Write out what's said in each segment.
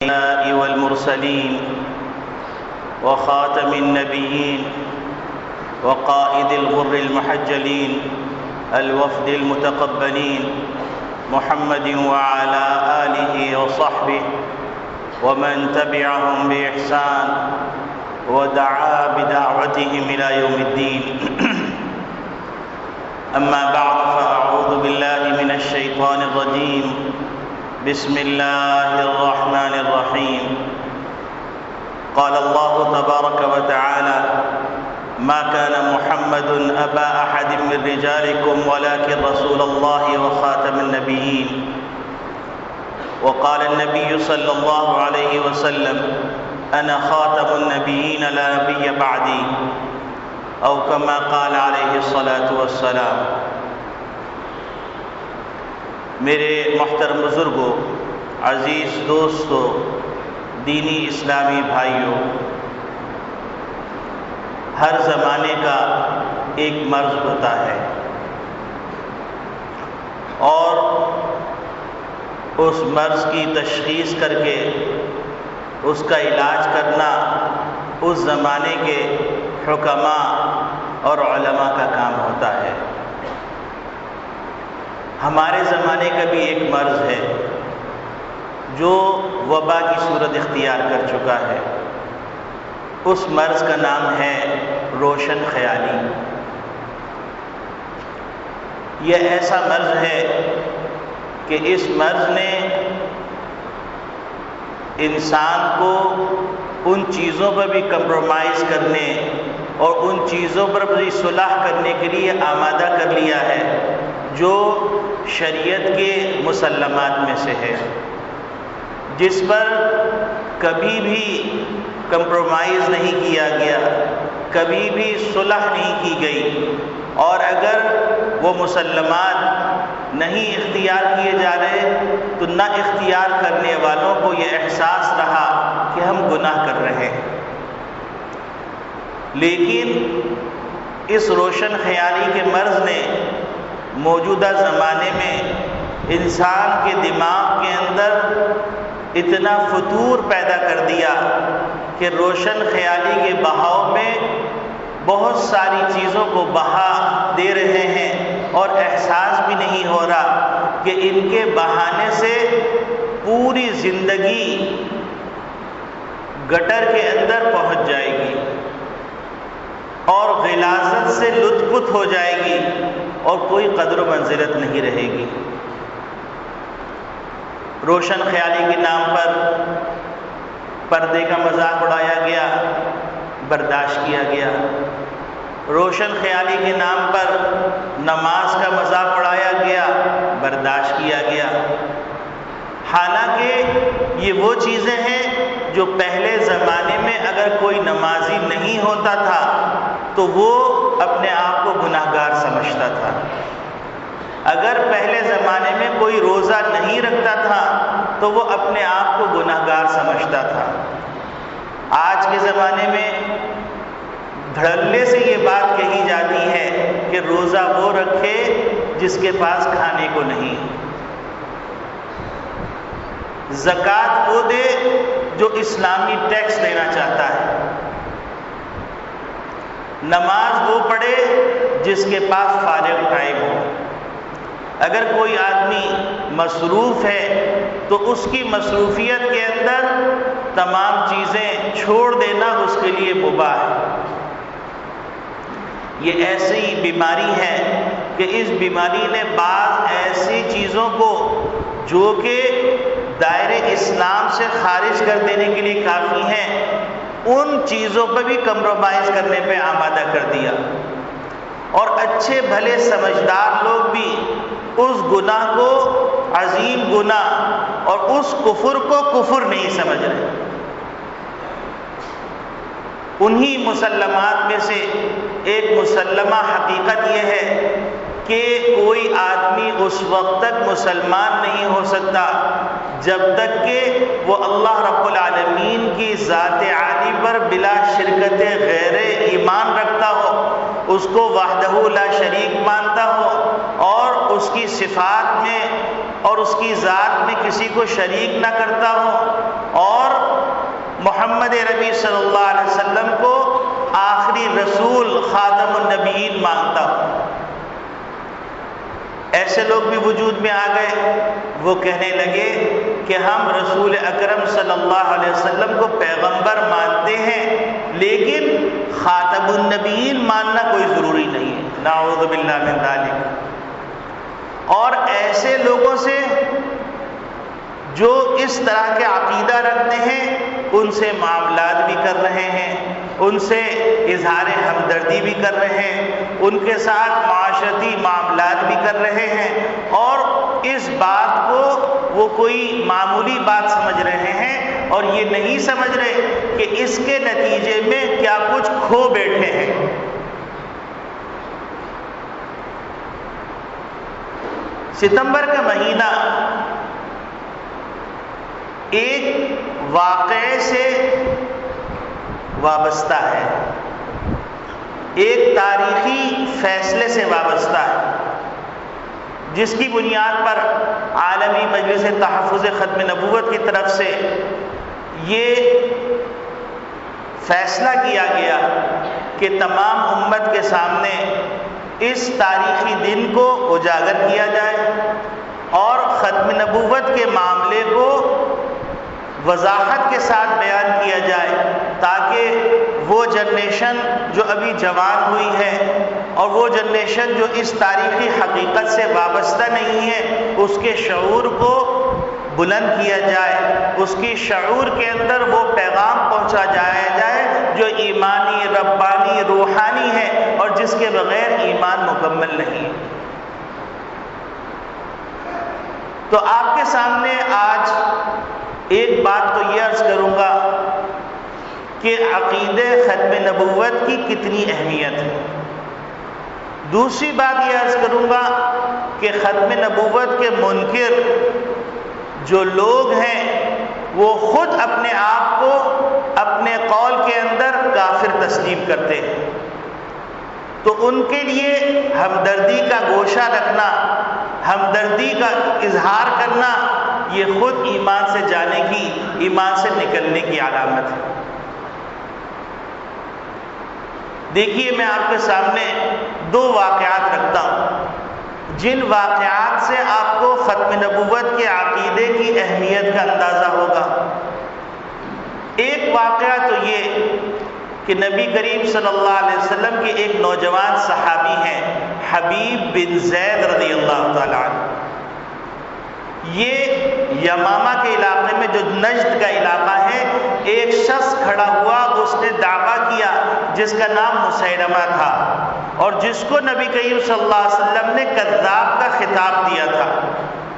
الأنبياء والمرسلين وخاتم النبيين وقائد الغر المحجلين الوفد المتقبلين محمد وعلى آله وصحبه ومن تبعهم بإحسان ودعا بدعوتهم إلى يوم الدين. أما بعد فأعوذ بالله من الشيطان الرجيم. بسم الله الرحمن الرحيم. قال الله تبارك وتعالى: ما كان محمد أبا أحد من رجالكم ولكن رسول الله وخاتم النبيين. وقال النبي صلى الله عليه وسلم: أنا خاتم النبيين لا نبي بعدي، أو كما قال عليه الصلاة والسلام. میرے محترم بزرگوں، عزیز دوستوں، دینی اسلامی بھائیوں، ہر زمانے کا ایک مرض ہوتا ہے اور اس مرض کی تشخیص کر کے اس کا علاج کرنا اس زمانے کے حکماء اور علماء کا کام ہوتا ہے. ہمارے زمانے کا بھی ایک مرض ہے جو وبا کی صورت اختیار کر چکا ہے. اس مرض کا نام ہے روشن خیالی. یہ ایسا مرض ہے کہ اس مرض نے انسان کو ان چیزوں پر بھی کمپرومائز کرنے اور ان چیزوں پر بھی صلح کرنے کے لیے آمادہ کر لیا ہے جو شریعت کے مسلمات میں سے ہے، جس پر کبھی بھی کمپرومائز نہیں کیا گیا، کبھی بھی صلح نہیں کی گئی. اور اگر وہ مسلمات نہیں اختیار کیے جا رہے تو نہ اختیار کرنے والوں کو یہ احساس رہا کہ ہم گناہ کر رہے ہیں. لیکن اس روشن خیالی کے مرض نے موجودہ زمانے میں انسان کے دماغ کے اندر اتنا فتور پیدا کر دیا کہ روشن خیالی کے بہاؤ میں بہت ساری چیزوں کو بہا دے رہے ہیں اور احساس بھی نہیں ہو رہا کہ ان کے بہانے سے پوری زندگی گٹر کے اندر پہنچ جائے گی اور غلاظت سے لطف پت ہو جائے گی اور کوئی قدر و منزلت نہیں رہے گی. روشن خیالی کے نام پر پردے کا مذاق اڑایا گیا، برداشت کیا گیا. روشن خیالی کے نام پر نماز کا مذاق اڑایا گیا، برداشت کیا گیا. حالانکہ یہ وہ چیزیں ہیں جو پہلے زمانے میں اگر کوئی نمازی نہیں ہوتا تھا تو وہ اپنے آپ کو گناہگار سمجھتا تھا. اگر پہلے زمانے میں کوئی روزہ نہیں رکھتا تھا تو وہ اپنے آپ کو گناہگار سمجھتا تھا. آج کے زمانے میں دھڑلے سے یہ بات کہی جاتی ہے کہ روزہ وہ رکھے جس کے پاس کھانے کو نہیں، زکوٰۃ وہ دے جو اسلامی ٹیکس دینا چاہتا ہے، نماز وہ پڑھے جس کے پاس فارغ ٹائم ہو. اگر کوئی آدمی مصروف ہے تو اس کی مصروفیت کے اندر تمام چیزیں چھوڑ دینا اس کے لیے مباح ہے. یہ ایسی بیماری ہے کہ اس بیماری نے بعض ایسی چیزوں کو جو کہ دائرے اسلام سے خارج کر دینے کے لیے کافی ہیں ان چیزوں پہ بھی کمپرومائز کرنے پہ آمادہ کر دیا. اور اچھے بھلے سمجھدار لوگ بھی اس گناہ کو عظیم گناہ اور اس کفر کو کفر نہیں سمجھ رہے. انہی مسلمات میں سے ایک مسلمہ حقیقت یہ ہے کہ کوئی آدمی اس وقت تک مسلمان نہیں ہو سکتا جب تک کہ وہ اللہ رب العالمین کی ذات عالی پر بلا شرکت غیر ایمان رکھتا ہو، اس کو وحدہ لا شریک مانتا ہو اور اس کی صفات میں اور اس کی ذات میں کسی کو شریک نہ کرتا ہوں اور محمد ربی صلی اللہ علیہ وسلم کو آخری رسول خاتم النبیین مانتا ہوں۔ ایسے لوگ بھی وجود میں آ گئے، وہ کہنے لگے کہ ہم رسول اکرم صلی اللہ علیہ وسلم کو پیغمبر مانتے ہیں لیکن خاتم النبیین ماننا کوئی ضروری نہیں ہے، نعوذ باللہ من ذالک۔ اور ایسے لوگوں سے جو اس طرح کے عقیدہ رکھتے ہیں ان سے معاملات بھی کر رہے ہیں، ان سے اظہار ہمدردی بھی کر رہے ہیں، ان کے ساتھ معاشرتی معاملات بھی کر رہے ہیں، اور اس بات کو وہ کوئی معمولی بات سمجھ رہے ہیں اور یہ نہیں سمجھ رہے کہ اس کے نتیجے میں کیا کچھ کھو بیٹھے ہیں۔ ستمبر کا مہینہ ایک واقعے سے وابستہ ہے، ایک تاریخی فیصلے سے وابستہ ہے، جس کی بنیاد پر عالمی مجلس تحفظ ختم نبوت کی طرف سے یہ فیصلہ کیا گیا کہ تمام امت کے سامنے اس تاریخی دن کو اجاگر کیا جائے اور ختم نبوت کے معاملے کو وضاحت کے ساتھ بیان کیا جائے، تاکہ وہ جنریشن جو ابھی جوان ہوئی ہے اور وہ جنریشن جو اس تاریخی حقیقت سے وابستہ نہیں ہے اس کے شعور کو بلند کیا جائے، اس کی شعور کے اندر وہ پیغام پہنچا جائے جو ایمانی، ربانی، روحانی ہے اور جس کے بغیر ایمان مکمل نہیں ہے۔ تو آپ کے سامنے آج ایک بات تو یہ عرض کروں گا کہ عقیدہ ختم نبوت کی کتنی اہمیت ہے۔ دوسری بات یہ عرض کروں گا کہ ختم نبوت کے منکر جو لوگ ہیں وہ خود اپنے آپ کو اپنے قول کے اندر کافر تسلیم کرتے ہیں، تو ان کے لیے ہمدردی کا گوشہ رکھنا، ہمدردی کا اظہار کرنا یہ خود ایمان سے جانے کی، ایمان سے نکلنے کی علامت ہے۔ دیکھیے میں آپ کے سامنے دو واقعات رکھتا ہوں جن واقعات سے آپ کو ختم نبوت کے عقیدے کی اہمیت کا اندازہ ہوگا۔ ایک واقعہ تو یہ کہ نبی کریم صلی اللہ علیہ وسلم کے ایک نوجوان صحابی ہیں حبیب بن زید رضی اللہ تعالیٰ عنہ۔ یہ یمامہ کے علاقے میں جو نجد کا علاقہ ہے، ایک شخص کھڑا ہوا، اس نے دعویٰ کیا جس کا نام مسیلمہ تھا اور جس کو نبی کریم صلی اللہ علیہ وسلم نے کذاب کا خطاب دیا تھا۔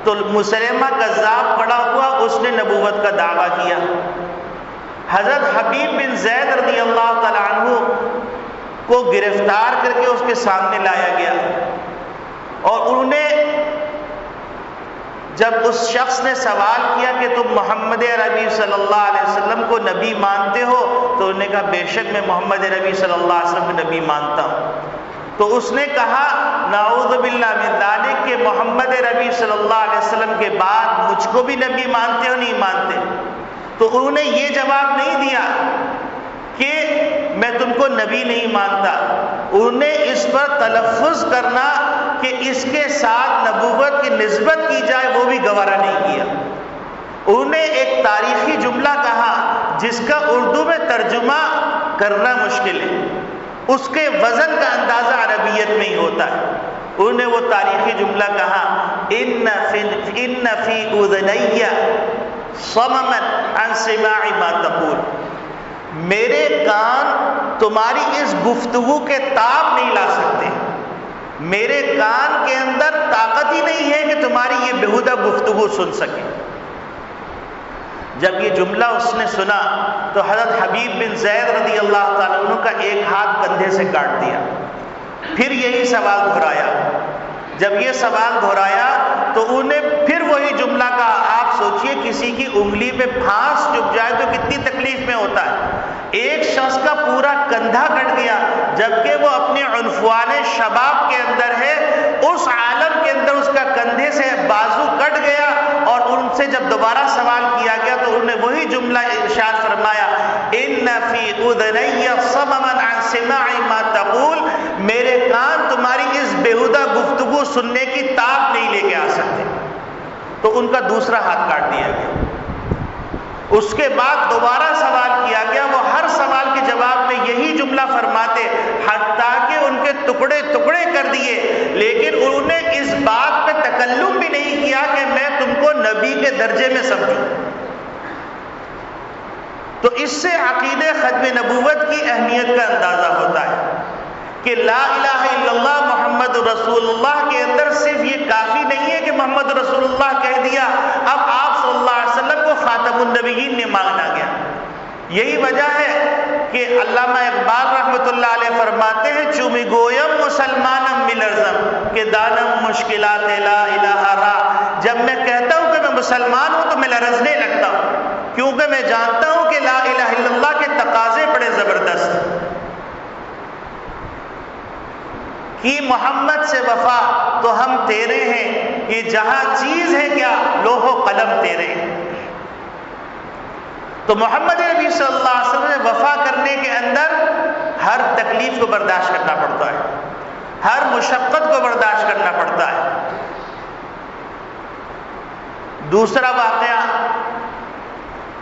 تو مسیلمہ کذاب کھڑا ہوا، اس نے نبوت کا دعویٰ کیا۔ حضرت حبیب بن زید رضی اللہ تعالیٰ عنہ کو گرفتار کر کے اس کے سامنے لایا گیا اور انہوں نے جب اس شخص نے سوال کیا کہ تم محمد عربی صلی اللہ علیہ وسلم کو نبی مانتے ہو، تو انہوں نے کہا بے شک میں محمد عربی صلی اللہ علیہ وسلم کو نبی مانتا ہوں۔ تو اس نے کہا نعوذ باللہ من ذالک کہ محمد عربی صلی اللہ علیہ وسلم کے بعد مجھ کو بھی نبی مانتے ہو نہیں مانتے؟ تو انہوں نے یہ جواب نہیں دیا کہ میں تم کو نبی نہیں مانتا، انہوں نے اس پر تلفظ کرنا کہ اس کے ساتھ نبوت کی نسبت کی جائے وہ بھی گوارا نہیں کیا۔ انہوں نے ایک تاریخی جملہ کہا جس کا اردو میں ترجمہ کرنا مشکل ہے، اس کے وزن کا اندازہ عربیت میں ہی ہوتا ہے۔ انہوں نے وہ تاریخی جملہ کہا ان فی اذنی صمما عن سماع ما تقول، میرے کان تمہاری اس گفتگو کے تاب نہیں لا سکتے، میرے کان کے اندر طاقت ہی نہیں ہے کہ تمہاری یہ بیہودہ گفتگو سن سکے۔ جب یہ جملہ اس نے سنا تو حضرت حبیب بن زید رضی اللہ تعالیٰ عنہ کا ایک ہاتھ کندھے سے کاٹ دیا، پھر یہی سوال دہرایا۔ جب یہ سوال دہرایا تو انہوں نے پھر وہی جملہ کہا۔ آپ سوچئے کسی کی انگلی پہ پھانس چبھ جائے تو کتنی تکلیف میں ہوتا ہے، ایک شخص کا پورا کندھا کٹ گیا جبکہ وہ اپنے عنفوان شباب کے اندر ہے، اس عالم کے اندر اس کا کندھے سے بازو کٹ گیا، اور ان سے جب دوبارہ سوال کیا گیا تو انہوں نے وہی جملہ ارشاد فرمایا، ان فی اذنی صمما عن سماع ما تقول، میرے کان تمہاری اس بےہودہ گفتگو سننے کی تاب نہیں لے کے آ سکتے۔ تو ان کا دوسرا ہاتھ کاٹ دیا گیا۔ اس کے بعد دوبارہ سوال کیا گیا، وہ ہر سوال کے جواب میں یہی جملہ فرماتے، حتیٰ کہ ان کے ٹکڑے ٹکڑے کر دیے، لیکن انہوں نے اس بات پہ تکلم بھی نہیں کیا کہ میں تم کو نبی کے درجے میں سمجھوں۔ تو اس سے عقیدہ ختم نبوت کی اہمیت کا اندازہ ہوتا ہے کہ لا الہ الا اللہ محمد رسول اللہ کے اندر صرف یہ کافی نہیں ہے کہ محمد رسول اللہ کہہ دیا، اب آپ صلی اللہ علیہ وسلم کو خاتم النبیین نے ماننا گیا۔ یہی وجہ ہے کہ علامہ اقبال رحمۃ اللہ علیہ فرماتے ہیں، چومی گویم مسلمانم ملرزم کہ دانم مشکلات لا الہ را، جب میں کہتا ہوں کہ میں مسلمان ہوں تو میں لرزنے لگتا ہوں، کیونکہ میں جانتا ہوں کہ لا الہ الا اللہ کے تقاضے بڑے زبردست کی محمد سے وفا تو ہم تیرے ہیں، یہ جہاں چیز ہے کیا لوح و قلم تیرے ہیں۔ تو محمد نبی صلی اللہ علیہ وسلم نے وفا کرنے کے اندر ہر تکلیف کو برداشت کرنا پڑتا ہے، ہر مشقت کو برداشت کرنا پڑتا ہے۔ دوسرا واقعہ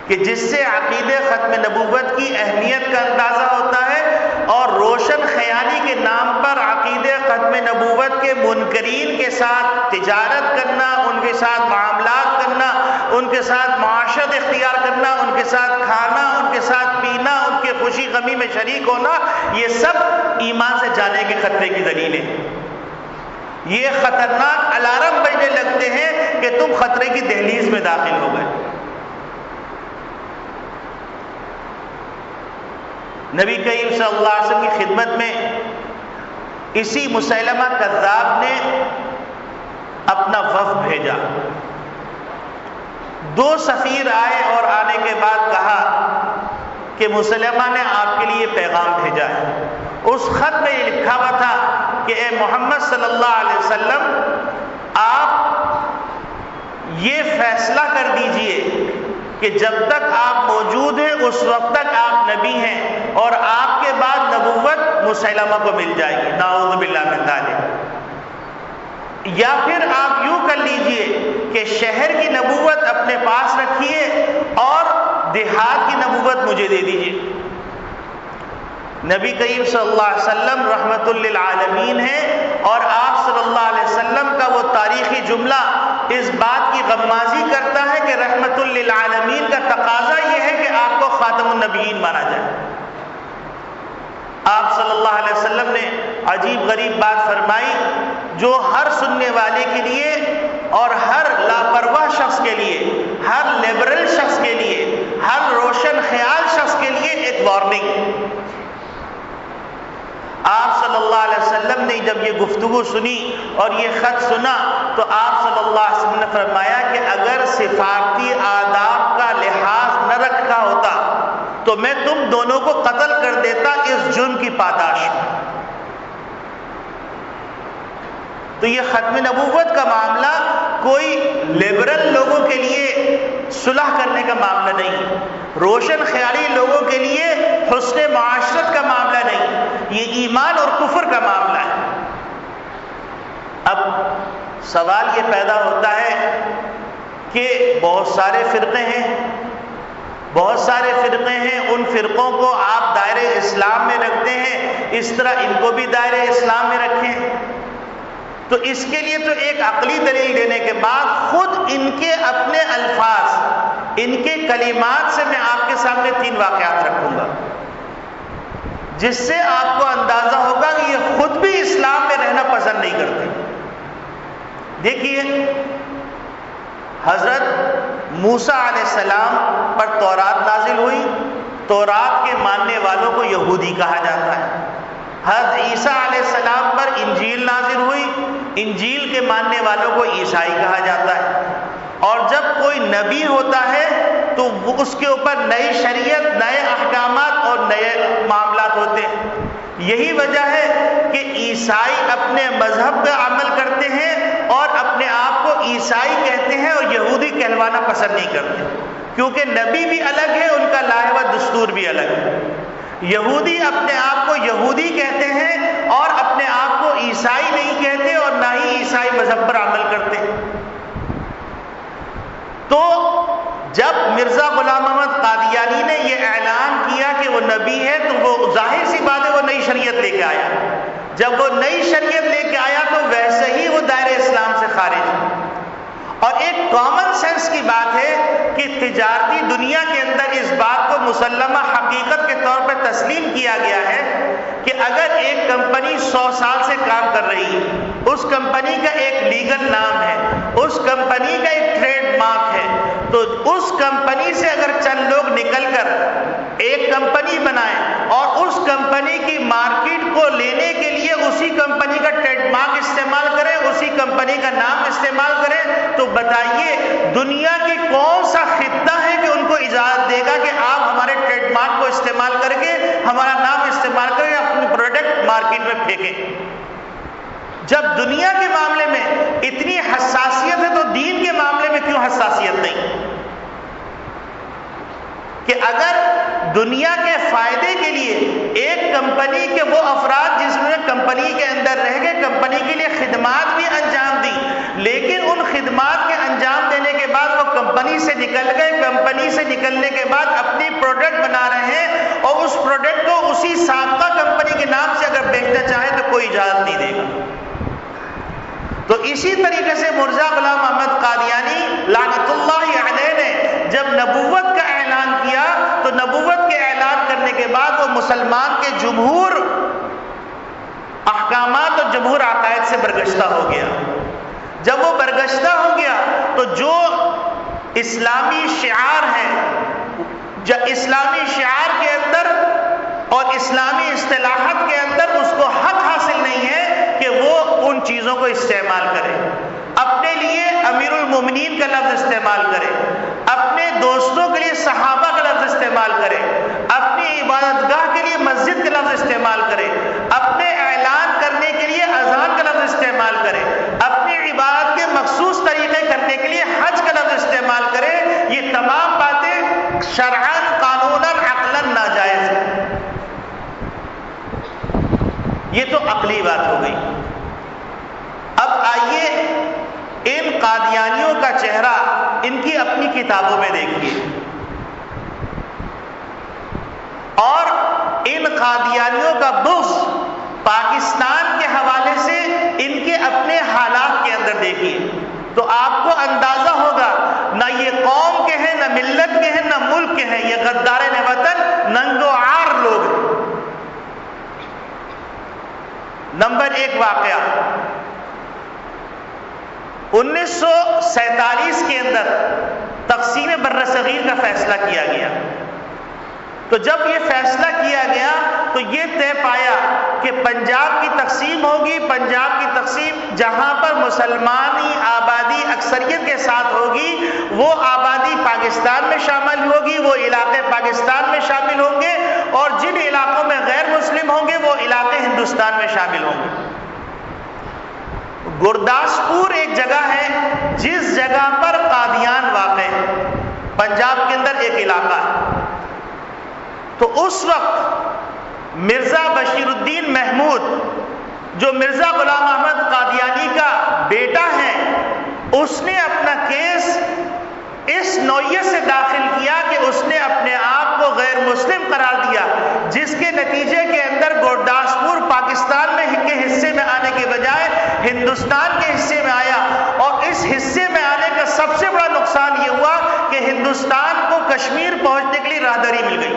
کہ جس سے عقیدہ ختم نبوت کی اہمیت کا اندازہ ہوتا ہے، اور روشن خیالی کے نام پر عقیدہ ختم نبوت کے منکرین کے ساتھ تجارت کرنا، ان کے ساتھ معاملات کرنا، ان کے ساتھ معاشرت اختیار کرنا، ان کے ساتھ کھانا، ان کے ساتھ پینا، ان کے خوشی غمی میں شریک ہونا، یہ سب ایمان سے جانے کے خطرے کی دلیلیں ہیں۔ یہ خطرناک الارم بجنے لگتے ہیں کہ تم خطرے کی دہلیز میں داخل ہو گئے۔ نبی کریم صلی اللہ علیہ وسلم کی خدمت میں اسی مسیلمہ کذاب نے اپنا وفد بھیجا۔ 2 سفیر آئے اور آنے کے بعد کہا کہ مسیلمہ نے آپ کے لیے پیغام بھیجا ہے۔ اس خط میں یہ لکھا ہوا تھا کہ اے محمد صلی اللہ علیہ وسلم، آپ یہ فیصلہ کر دیجئے کہ جب تک آپ موجود ہیں اس وقت تک آپ نبی ہیں، اور آپ کے بعد نبوت مسیلمہ کو مل جائے گی، نعوذ باللہ من ذالک۔ یا پھر آپ یوں کر لیجئے کہ شہر کی نبوت اپنے پاس رکھیے اور دیہات کی نبوت مجھے دے دیجئے۔ نبی کریم صلی اللہ علیہ وسلم رحمت للعالمین ہیں، اور آپ صلی اللہ علیہ وسلم کا وہ تاریخی جملہ اس بات کی غمازی کرتا ہے کہ رحمت للعالمین کا تقاضا یہ ہے کہ آپ کو خاتم النبیین مانا جائے۔ آپ صلی اللہ علیہ وسلم نے عجیب غریب بات فرمائی جو ہر سننے والے کے لیے اور ہر لاپرواہ شخص کے لیے، ہر لبرل شخص کے لیے، ہر روشن خیال شخص کے لیے ایک وارننگ ہے۔ آپ صلی اللہ علیہ وسلم نے جب یہ گفتگو سنی اور یہ خط سنا تو آپ صلی اللہ علیہ وسلم نے فرمایا کہ اگر سفارتی آداب کا لحاظ نہ رکھا ہوتا تو میں تم دونوں کو قتل کر دیتا اس جرم کی پاداش میں۔ تو یہ ختم نبوت کا معاملہ کوئی لبرل لوگوں کے لیے صلح کرنے کا معاملہ نہیں، روشن خیالی لوگوں کے لیے حسن معاشرت کا معاملہ نہیں، یہ ایمان اور کفر کا معاملہ ہے۔ اب سوال یہ پیدا ہوتا ہے کہ بہت سارے فرقے ہیں، بہت سارے فرقے ہیں، ان فرقوں کو آپ دائرہ اسلام میں رکھتے ہیں، اس طرح ان کو بھی دائرہ اسلام میں رکھیں۔ تو اس کے لیے تو ایک عقلی دلیل دینے کے بعد خود ان کے اپنے الفاظ، ان کے کلمات سے میں آپ کے سامنے 3 واقعات رکھوں گا جس سے آپ کو اندازہ ہوگا کہ یہ خود بھی اسلام میں رہنا پسند نہیں کرتے۔ دیکھیے، حضرت موسیٰ علیہ السلام پر تورات نازل ہوئی، تورات کے ماننے والوں کو یہودی کہا جاتا ہے۔ حضرت عیسیٰ علیہ السلام پر انجیل نازل ہوئی، انجیل کے ماننے والوں کو عیسائی کہا جاتا ہے۔ اور جب کوئی نبی ہوتا ہے تو اس کے اوپر نئی شریعت، نئے احکامات اور نئے معاملات ہوتے ہیں۔ یہی وجہ ہے کہ عیسائی اپنے مذہب پہ عمل کرتے ہیں اور اپنے آپ کو عیسائی کہتے ہیں اور یہودی کہلوانا پسند نہیں کرتے، کیونکہ نبی بھی الگ ہے، ان کا لایا ہوا دستور بھی الگ ہے۔ یہودی اپنے آپ کو یہودی کہتے ہیں اور اپنے آپ کو عیسائی نہیں کہتے اور نہ ہی عیسائی مذہب پر عمل کرتے۔ تو جب مرزا غلام محمد قادیانی نے یہ اعلان کیا کہ وہ نبی ہے تو وہ ظاہر سی بات ہے وہ نئی شریعت لے کے آیا۔ جب وہ نئی شریعت لے کے آیا تو ویسے ہی وہ دائرہ اسلام سے خارج ہے۔ اور ایک کامن سینس کی بات ہے کہ تجارتی دنیا کے اندر اس بات کو مسلمہ حقیقت کے طور پر تسلیم کیا گیا ہے کہ اگر ایک کمپنی 100 سال سے کام کر رہی ہے، اس کمپنی کا ایک لیگل نام ہے، اس کمپنی کا ایک ٹریڈ مارک ہے، تو اس کمپنی سے اگر چند لوگ نکل کر ایک کمپنی بنائیں اور اس کمپنی کی مارکیٹ کو لینے کے لیے اسی کمپنی کا ٹریڈ مارک استعمال کریں، اسی کمپنی کا نام استعمال کریں، تو بتائیے دنیا کی کون سا خطہ ہے کہ ان کو اجازت دے گا کہ آپ ہمارے ٹریڈ مارک کو استعمال کر کے ہمارا نام استعمال کر کے اپنی پروڈکٹ مارکیٹ میں پھینکیں؟ جب دنیا کے معاملے میں اتنی حساسیت ہے تو دین کے معاملے میں کیوں حساسیت نہیں؟ کہ اگر دنیا کے فائدے کے لیے ایک کمپنی کے وہ افراد جس نے کمپنی کے اندر رہ کے کمپنی کے لیے خدمات بھی انجام دی، لیکن ان خدمات کے انجام دینے کے بعد وہ کمپنی سے نکل گئے، کمپنی سے نکلنے کے بعد اپنی پروڈکٹ بنا رہے ہیں اور اس پروڈکٹ کو اسی سابقہ کمپنی کے نام سے اگر بیچنا چاہے تو کوئی اجازت نہیں دے گا۔ تو اسی طریقے سے مرزا غلام محمد قادیانی لعنت اللہ علیہ نے جب نبوت کا اعلان کیا تو نبوت کے اعلان کرنے کے بعد وہ مسلمان کے جمہور احکامات اور جمہور عقائد سے برگشتہ ہو گیا۔ جب وہ برگشتہ ہو گیا تو جو اسلامی شعار ہے، اسلامی شعار کے اندر اور اسلامی اصطلاحات کے اندر اس کو حق حاصل نہیں ہے کہ وہ ان چیزوں کو استعمال کرے، اپنے لیے امیر المومنین کا لفظ استعمال کرے، اپنے دوستوں کے لیے صحابہ کا لفظ استعمال کرے، اپنی عبادت گاہ کے لیے مسجد کا لفظ استعمال کرے، اپنے اعلان کرنے کے لیے اذان کا لفظ استعمال کرے، اپنی عبادت کے مخصوص طریقے کرنے کے لیے حج کا لفظ استعمال کرے، یہ تمام باتیں شرعاً قانوناً عقلاً ناجائز ہیں۔ یہ تو عقلی بات ہو گئی۔ اب آئیے ان قادیانیوں کا چہرہ ان کی اپنی کتابوں میں دیکھیے، اور ان قادیانیوں کا بغض پاکستان کے حوالے سے ان کے اپنے حالات کے اندر دیکھیے تو آپ کو اندازہ ہوگا نہ یہ قوم کے ہیں، نہ ملت کے ہیں، نہ ملک کے ہیں، یہ غدارین وطن ننگو عار لوگ ہیں۔ نمبر 1 واقعہ 1947 کے اندر تقسیم برصغیر کا فیصلہ کیا گیا۔ تو جب یہ فیصلہ کیا گیا تو یہ طے پایا کہ پنجاب کی تقسیم ہوگی، پنجاب کی تقسیم جہاں پر مسلمانی آبادی اکثریت کے ساتھ ہوگی وہ آبادی پاکستان میں شامل ہوگی، وہ علاقے پاکستان میں شامل ہوں گے، اور جن علاقوں میں غیر مسلم ہوں گے وہ علاقے ہندوستان میں شامل ہوں گے۔ گرداسپور ایک جگہ ہے جس جگہ پر قادیان واقع ہے، پنجاب کے اندر ایک علاقہ ہے۔ تو اس وقت مرزا بشیر الدین محمود جو مرزا غلام احمد قادیانی کا بیٹا ہے، اس نے اپنا کیس اس نوعیت سے داخل کیا کہ اس نے اپنے آپ کو غیر مسلم قرار دیا، جس کے نتیجے کے اندر گرداسپور پاکستان میں کے حصے میں آنے کے بجائے ہندوستان کے حصے میں آیا، اور اس حصے میں آنے کا سب سے بڑا نقصان یہ ہوا کہ ہندوستان کو کشمیر پہنچنے کے لیے راہداری مل گئی،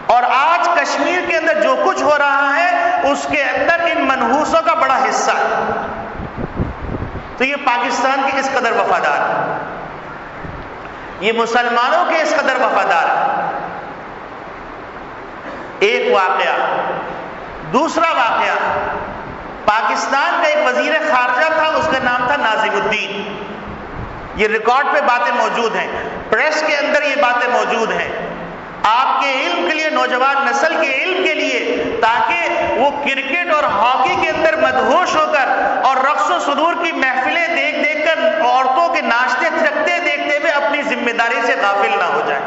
اور آج کشمیر کے اندر جو کچھ ہو رہا ہے اس کے اندر ان منحوسوں کا بڑا حصہ ہے۔ تو یہ پاکستان کے اس قدر وفادار ہے، یہ مسلمانوں کے اس قدر وفادار ہے۔ ایک واقعہ۔ دوسرا واقعہ، پاکستان کا ایک وزیر خارجہ تھا، اس کا نام تھا ناظم الدین۔ یہ ریکارڈ پہ باتیں موجود ہیں، پریس کے اندر یہ باتیں موجود ہیں، آپ کے علم کے لیے، نوجوان نسل کے علم کے لیے، تاکہ وہ کرکٹ اور ہاکی کے اندر مدہوش ہو کر اور رقص و سرور کی محفلیں دیکھ دیکھ کر عورتوں کے ناچتے تھرکتے دیکھتے ہوئے اپنی ذمہ داری سے غافل نہ ہو جائے.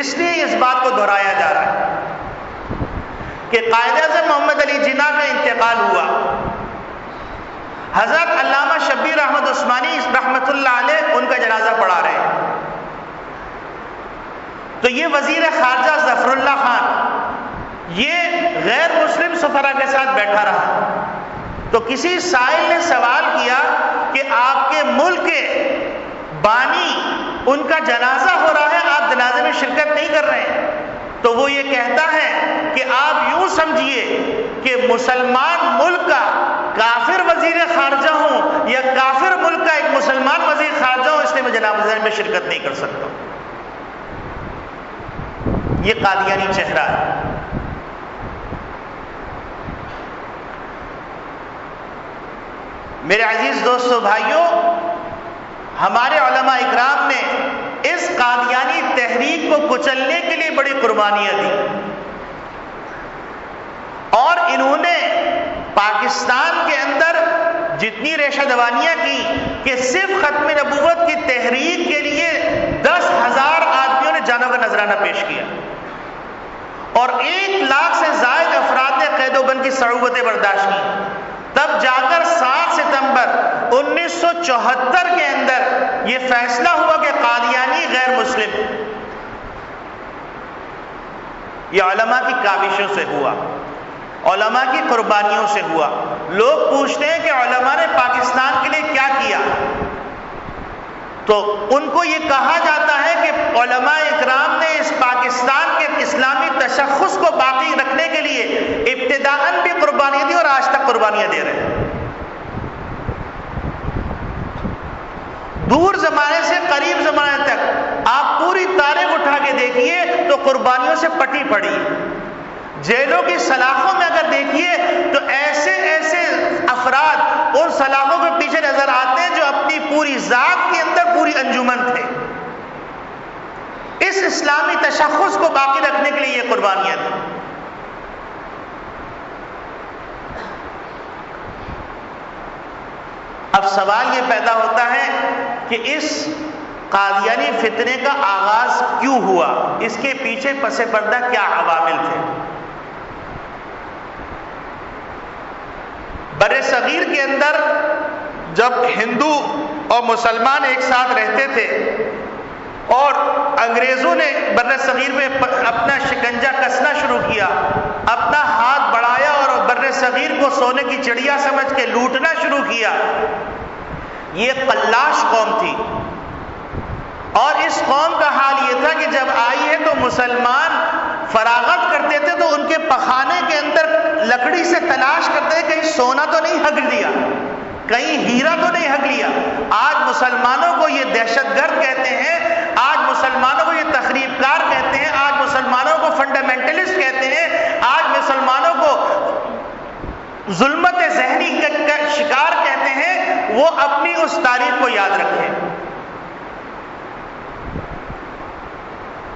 اس لیے اس بات کو دہرایا جا رہا ہے کہ قائد اعظم محمد علی جناح کا انتقال ہوا. حضرت علامہ شبیر احمد عثمانی رحمۃ اللہ علیہ ان کا جنازہ پڑھا رہے ہیں. تو یہ وزیر خارجہ ظفر اللہ خان یہ غیر مسلم سفراء کے ساتھ بیٹھا رہا. تو کسی سائل نے سوال کیا کہ آپ کے ملک کے بانی ان کا جنازہ ہو رہا ہے، آپ جنازے میں شرکت نہیں کر رہے ہیں. تو وہ یہ کہتا ہے کہ آپ یوں سمجھیے کہ مسلمان ملک کا کافر وزیر خارجہ ہوں یا کافر ملک کا ایک مسلمان وزیر خارجہ ہوں، اس لیے میں جنازے میں شرکت نہیں کر سکتا. یہ قادیانی چہرہ ہے. میرے عزیز دوستو بھائیوں، ہمارے علماء اکرام نے اس قادیانی تحریک کو کچلنے کے لیے بڑی قربانیاں دی، اور انہوں نے پاکستان کے اندر جتنی ریشہ دوانیاں کی کہ صرف ختم نبوت کی تحریک کے لیے 10,000 آدمیوں نے جانوں کا نذرانہ پیش کیا، اور 1 لاکھ سے زائد افراد نے قید و بند کی صعوبتیں برداشت کی. تب جا کر 7 ستمبر 1974 کے اندر یہ فیصلہ ہوا کہ قادیانی غیر مسلم. یہ علماء کی کاوشوں سے ہوا، علماء کی قربانیوں سے ہوا. لوگ پوچھتے ہیں کہ علماء نے پاکستان کے لیے کیا کیا، تو ان کو یہ کہا جاتا ہے کہ علماء اکرام نے اس پاکستان کے اسلامی تشخص کو باقی رکھنے کے لیے ابتداءً بھی قربانیاں دی اور آج تک قربانیاں دے رہے ہیں. دور زمانے سے قریب زمانے تک آپ پوری تاریخ اٹھا کے دیکھیے تو قربانیوں سے پٹی پڑی. جیلوں کی سلاخوں میں اگر دیکھیے تو ایسے ایسے افراد ان سلاخوں کے پیچھے نظر آتے ہیں جو اپنی پوری ذات کے اندر پوری انجمن تھے. اس اسلامی تشخص کو باقی رکھنے کے لیے یہ قربانیاں تھیں. اب سوال یہ پیدا ہوتا ہے کہ اس قادیانی فتنے کا آغاز کیوں ہوا، اس کے پیچھے پس پردہ کیا عوامل تھے. بر صغیر کے اندر جب ہندو اور مسلمان ایک ساتھ رہتے تھے اور انگریزوں نے بر صغیر میں اپنا شکنجہ کسنا شروع کیا، اپنا ہاتھ بڑھایا اور بر صغیر کو سونے کی چڑیا سمجھ کے لوٹنا شروع کیا. یہ قلاش قوم تھی، اور اس قوم کا حال یہ تھا کہ جب آئی ہے تو مسلمان فراغت کرتے تھے تو ان کے پخانے کے اندر لکڑی سے تلاش کرتے تھے کہیں سونا تو نہیں ہگ لیا، کہیں ہیرا تو نہیں ہگ لیا. آج مسلمانوں کو یہ دہشت گرد کہتے ہیں، آج مسلمانوں کو یہ تخریب کار کہتے ہیں، آج مسلمانوں کو فنڈامنٹلسٹ کہتے ہیں، آج مسلمانوں کو ظلمت ذہنی کا شکار کہتے ہیں. وہ اپنی اس تاریخ کو یاد رکھیں.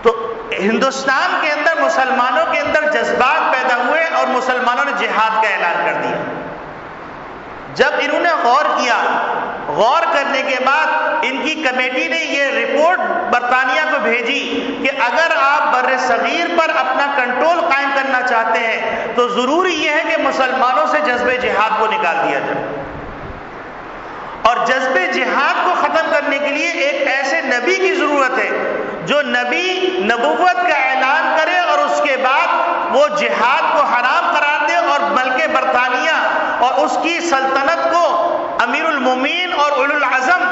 تو ہندوستان کے اندر مسلمانوں کے اندر جذبات پیدا ہوئے اور مسلمانوں نے جہاد کا اعلان کر دیا. جب انہوں نے غور کیا، غور کرنے کے بعد ان کی کمیٹی نے یہ رپورٹ برطانیہ کو بھیجی کہ اگر آپ بر صغیر پر اپنا کنٹرول قائم کرنا چاہتے ہیں تو ضروری یہ ہے کہ مسلمانوں سے جذب جہاد کو نکال دیا جائے، اور جذب جہاد کو ختم کرنے کے لیے ایک ایسے نبی کی ضرورت ہے جو نبی نبوت کا اعلان کرے اور اس کے بعد وہ جہاد کو حرام قرار دے اور ملکہ برطانیہ اور اس کی سلطنت کو امیر المومنین اور اولو العزم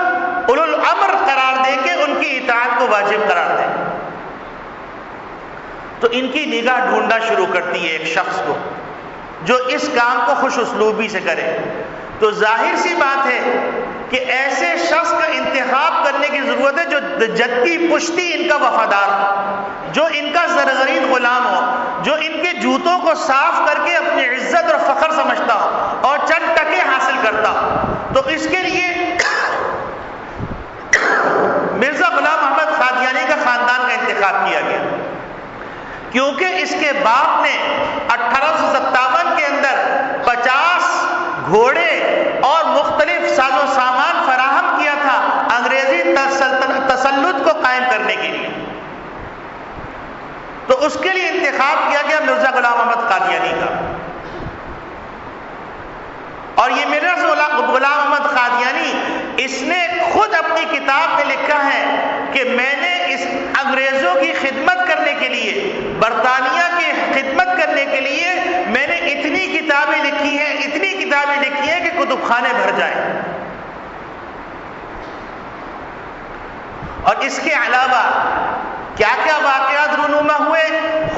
اولو الامر قرار دے کے ان کی اطاعت کو واجب قرار دے. تو ان کی نگاہ ڈھونڈنا شروع کرتی ہے ایک شخص کو جو اس کام کو خوش اسلوبی سے کرے. تو ظاہر سی بات ہے کہ ایسے شخص کا انتخاب کرنے کی ضرورت ہے جو جدی پشتی ان کا وفادار ہو، جو ان کا زرغرین غلام ہو، جو ان کے جوتوں کو صاف کر کے اپنی عزت اور فخر سمجھتا ہو اور چند ٹکے حاصل کرتا ہو. تو اس کے لیے مرزا غلام احمد قادیانی کا خاندان کا انتخاب کیا گیا. کیونکہ اس کے باپ نے 1857 کے اندر 50 گھوڑے اور مختلف ساز و سامان فراہم کیا تھا انگریزی تسلط کو قائم کرنے کے لیے. تو اس کے لیے انتخاب کیا گیا مرزا غلام احمد قادیانی کا. اور یہ مرزا غلام احمد قادیانی اس نے خود اپنی کتاب میں لکھا ہے کہ میں نے اس انگریزوں کی خدمت کرنے کے لیے، برطانیہ کی خدمت کرنے کے لیے میں نے اتنی کتابیں لکھی ہیں کہ کتب خانے بھر جائیں. اور اس کے علاوہ کیا کیا واقعات رونما ہوئے،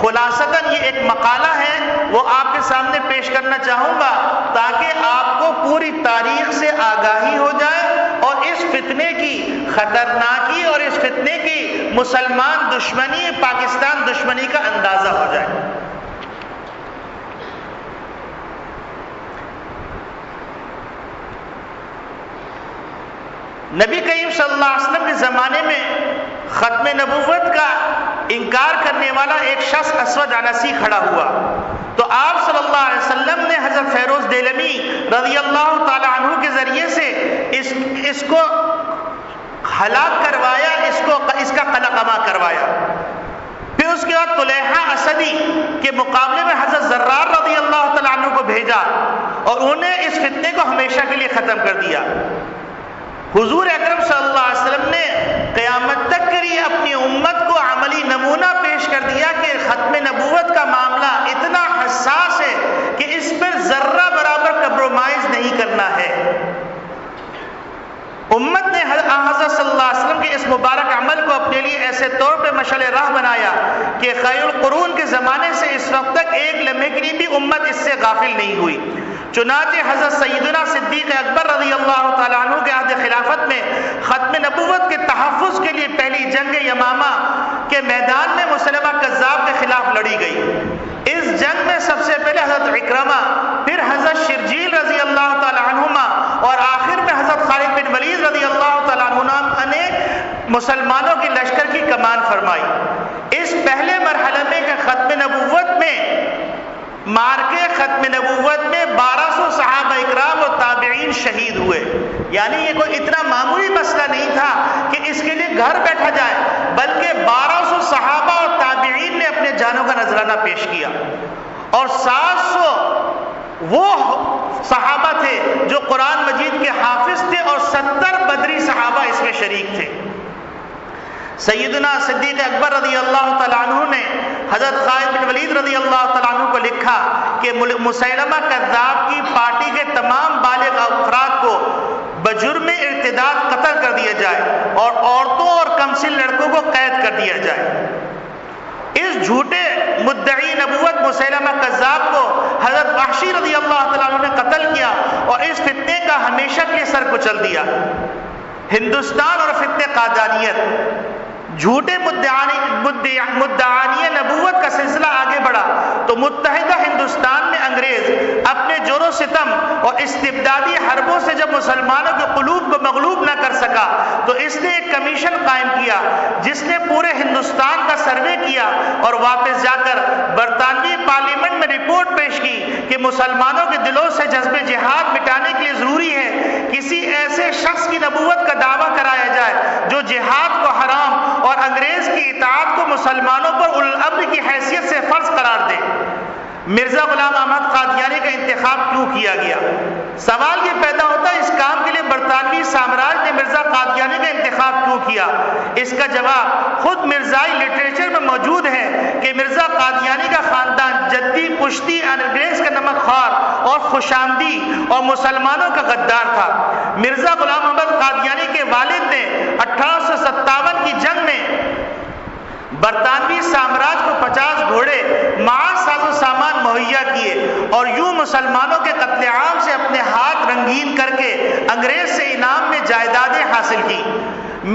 خلاصتاً یہ ایک مقالہ ہے، وہ آپ کے سامنے پیش کرنا چاہوں گا تاکہ آپ کو پوری تاریخ سے آگاہی ہو جائے اور اس فتنے کی خطرناکی اور اس فتنے کی مسلمان دشمنی، پاکستان دشمنی کا اندازہ ہو جائے. نبی کریم صلی اللہ علیہ وسلم کے زمانے میں ختم نبوت کا انکار کرنے والا ایک شخص اسود عنسی کھڑا ہوا تو آپ صلی اللہ علیہ وسلم نے حضرت فیروز دیلمی رضی اللہ تعالی عنہ کے ذریعے سے اس کو ہلاک کروایا، اس کا قلقمہ کروایا. پھر اس کے بعد طلیحہ اسدی کے مقابلے میں حضرت زرار رضی اللہ تعالی عنہ کو بھیجا اور انہیں اس فتنے کو ہمیشہ کے لیے ختم کر دیا. حضور اکرم صلی اللہ علیہ وسلم نے قیامت تک کے لیے اپنی امت کو عملی نمونہ پیش کر دیا کہ ختم نبوت کا معاملہ اتنا حساس ہے کہ اس پر ذرہ برابر کمپرومائز نہیں کرنا ہے. امت نے حضرت صلی اللہ علیہ وسلم کے اس مبارک عمل کو اپنے لیے ایسے طور پہ مشعل راہ بنایا کہ خیر القرون کے زمانے سے اس وقت تک ایک لمحے کے لیے بھی امت اس سے غافل نہیں ہوئی. چنانچہ حضرت سیدنا صدیق اکبر رضی اللہ تعالیٰ عنہ کے عہد خلافت میں ختم نبوت کے تحفظ کے لیے پہلی جنگ یمامہ کے میدان میں مسلمہ کذاب کے خلاف لڑی گئی. اس جنگ میں سب سے پہلے حضرت عکرمہ، پھر حضرت شرجیل رضی اللہ تعالیٰ عنہما اور آخر میں حضرت خالد بن ولید رضی اللہ تعالیٰ عنہما نے مسلمانوں کی لشکر کی کمان فرمائی. اس پہلے مرحلے میں ختم نبوت میں مارکے ختم نبوت میں 1200 صحابہ اکرام اور تابعین شہید ہوئے. یعنی یہ کوئی اتنا معمولی مسئلہ نہیں تھا کہ اس کے لیے گھر بیٹھا جائے، بلکہ 1200 صحابہ اور تابعین نے اپنے جانوں کا نذرانہ پیش کیا اور 700 وہ صحابہ تھے جو قرآن مجید کے حافظ تھے اور 70 بدری صحابہ اس میں شریک تھے. سیدنا صدیق اکبر رضی اللہ تعالیٰ عنہ نے حضرت خالد بن ولید رضی اللہ تعالیٰ عنہ کو لکھا کہ مسیلمہ کذاب کی پارٹی کے تمام بالغ افراد کو بجرم ارتداد قتل کر دیا جائے اور عورتوں اور کمسن لڑکوں کو قید کر دیا جائے. اس جھوٹے مدعی نبوت مسیلمہ کذاب کو حضرت وحشی رضی اللہ تعالیٰ عنہ نے قتل کیا اور اس فتنے کا ہمیشہ کے سر کچل دیا. ہندوستان اور فتنے قادیانیت، جھوٹے مدعانی نبوت کا سلسلہ آگے بڑھا تو متحدہ ہندوستان میں انگریز اپنے جور و ستم اور استبدادی حربوں سے جب مسلمانوں کے قلوب کو مغلوب نہ کر سکا تو اس نے ایک کمیشن قائم کیا جس نے پورے ہندوستان کا سروے کیا اور واپس جا کر برطانوی پارلیمنٹ میں رپورٹ پیش کی کہ مسلمانوں کے دلوں سے جذب جہاد مٹانے کے لیے ضروری ہے کسی ایسے شخص کی نبوت کا دعویٰ کرایا جائے جو جہاد کو حرام اور انگریز کی اطاعت کو مسلمانوں پر اولو الامر کی حیثیت سے فرض قرار دے. مرزا غلام احمد قادیانی کا انتخاب کیوں کیا گیا؟ سوال یہ پیدا ہوتا ہے اس کام کے لیے برطانوی سامراج نے مرزا قادیانی کا انتخاب کیوں کیا؟ اس کا جواب خود مرزائی لٹریچر میں موجود ہے کہ مرزا قادیانی کا خاندان جدی پشتی انگریز کا نمک خوار اور خوشامدی اور مسلمانوں کا غدار تھا. مرزا غلام احمد قادیانی کے والد نے 1857 کی جنگ میں برطانوی سامراج کو 50 گھوڑے معاذ ساز و سامان مہیا کیے اور یوں مسلمانوں کے قتل عام سے اپنے ہاتھ رنگین کر کے انگریز سے انعام میں جائیدادیں حاصل کی.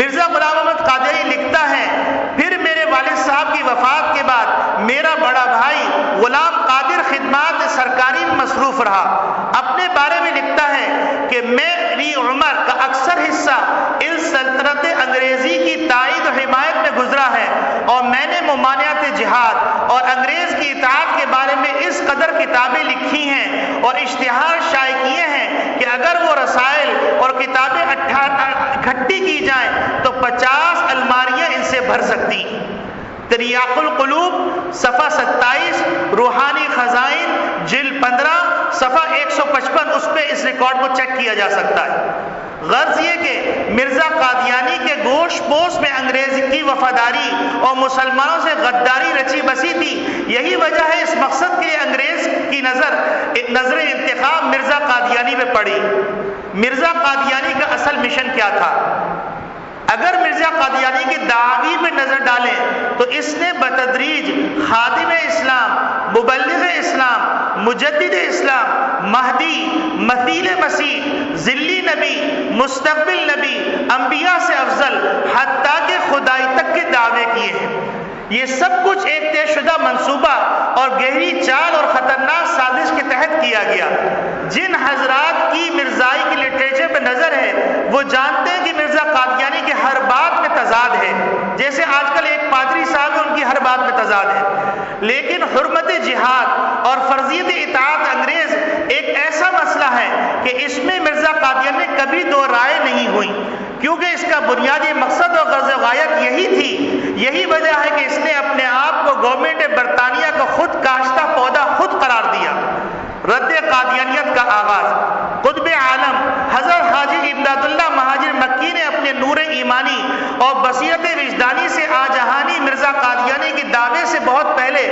مرزا غلام احمد قادیانی لکھتا ہے پھر میرے والد صاحب کی وفات کے بعد میرا بڑا بھائی غلام قادر خدمات سرکاری میں مصروف رہا. اپنے بارے میں لکھتا ہے کہ میں علی عمر کا اکثر حصہ اس سلطنت انگریزی کی تائید و حمایت میں گزرا ہے، اور میں نے ممانعت جہاد اور انگریز کی اطاعت کے بارے میں اس قدر کتابیں لکھی ہیں اور اشتہار شائع کیے ہیں کہ اگر وہ رسائل اور کتابیں اکٹھی کی جائیں تو 50 الماریاں ان سے بھر سکتی ہیں۔ تریاق القلوب صفحہ 27، روحانی خزائن جلد 15 صفحہ 155، اس پہ اس ریکارڈ کو چیک کیا جا سکتا ہے۔ غرض یہ کہ مرزا قادیانی کے گوش پوش میں انگریز کی وفاداری اور مسلمانوں سے غداری رچی بسی تھی۔ یہی وجہ ہے اس مقصد کے لیے انگریز کی نظر انتخاب مرزا قادیانی پہ پڑی۔ مرزا قادیانی کا اصل مشن کیا تھا؟ اگر مرزا قادیانی کی دعوی پہ نظر ڈالیں تو اس نے بتدریج خادم اسلام، مبلغ اسلام، مجدد اسلام، مہدی، مثیل مسیح، ذلی نبی، مستقبل نبی، انبیاء سے افضل، حتیٰ کہ خدائی تک کے دعوے کیے ہیں۔ یہ سب کچھ ایک طے شدہ منصوبہ اور گہری چال اور خطرناک سازش کے تحت کیا گیا۔ جن حضرات کی مرزائی کی لٹریچر پہ نظر ہے وہ جانتے ہیں کہ مرزا قادیانی کی ہر بات میں تضاد ہے، جیسے آج کل ایک پادری صاحب ان کی ہر بات میں تضاد ہے۔ لیکن حرمت جہاد اور فرضیت اطاعت انگریز ایک ایسا مسئلہ ہے کہ اس میں مرزا قادیانی میں کبھی دو رائے نہیں ہوئی، کیونکہ اس کا بنیادی مقصد اور غرض و غایت یہی تھی۔ یہی وجہ ہے کہ اس نے اپنے آپ کو گورنمنٹ برطانیہ کو خود کاشتہ پودا خود قرار دیا۔ رد قادیانیت کا آغاز قطب عالم حضرت حاجی امداد اللہ مہاجر مکی نے اپنے نور ایمانی اور بصیرت وجدانی سے آجہانی مرزا قادیانی کے دعوے سے بہت پہلے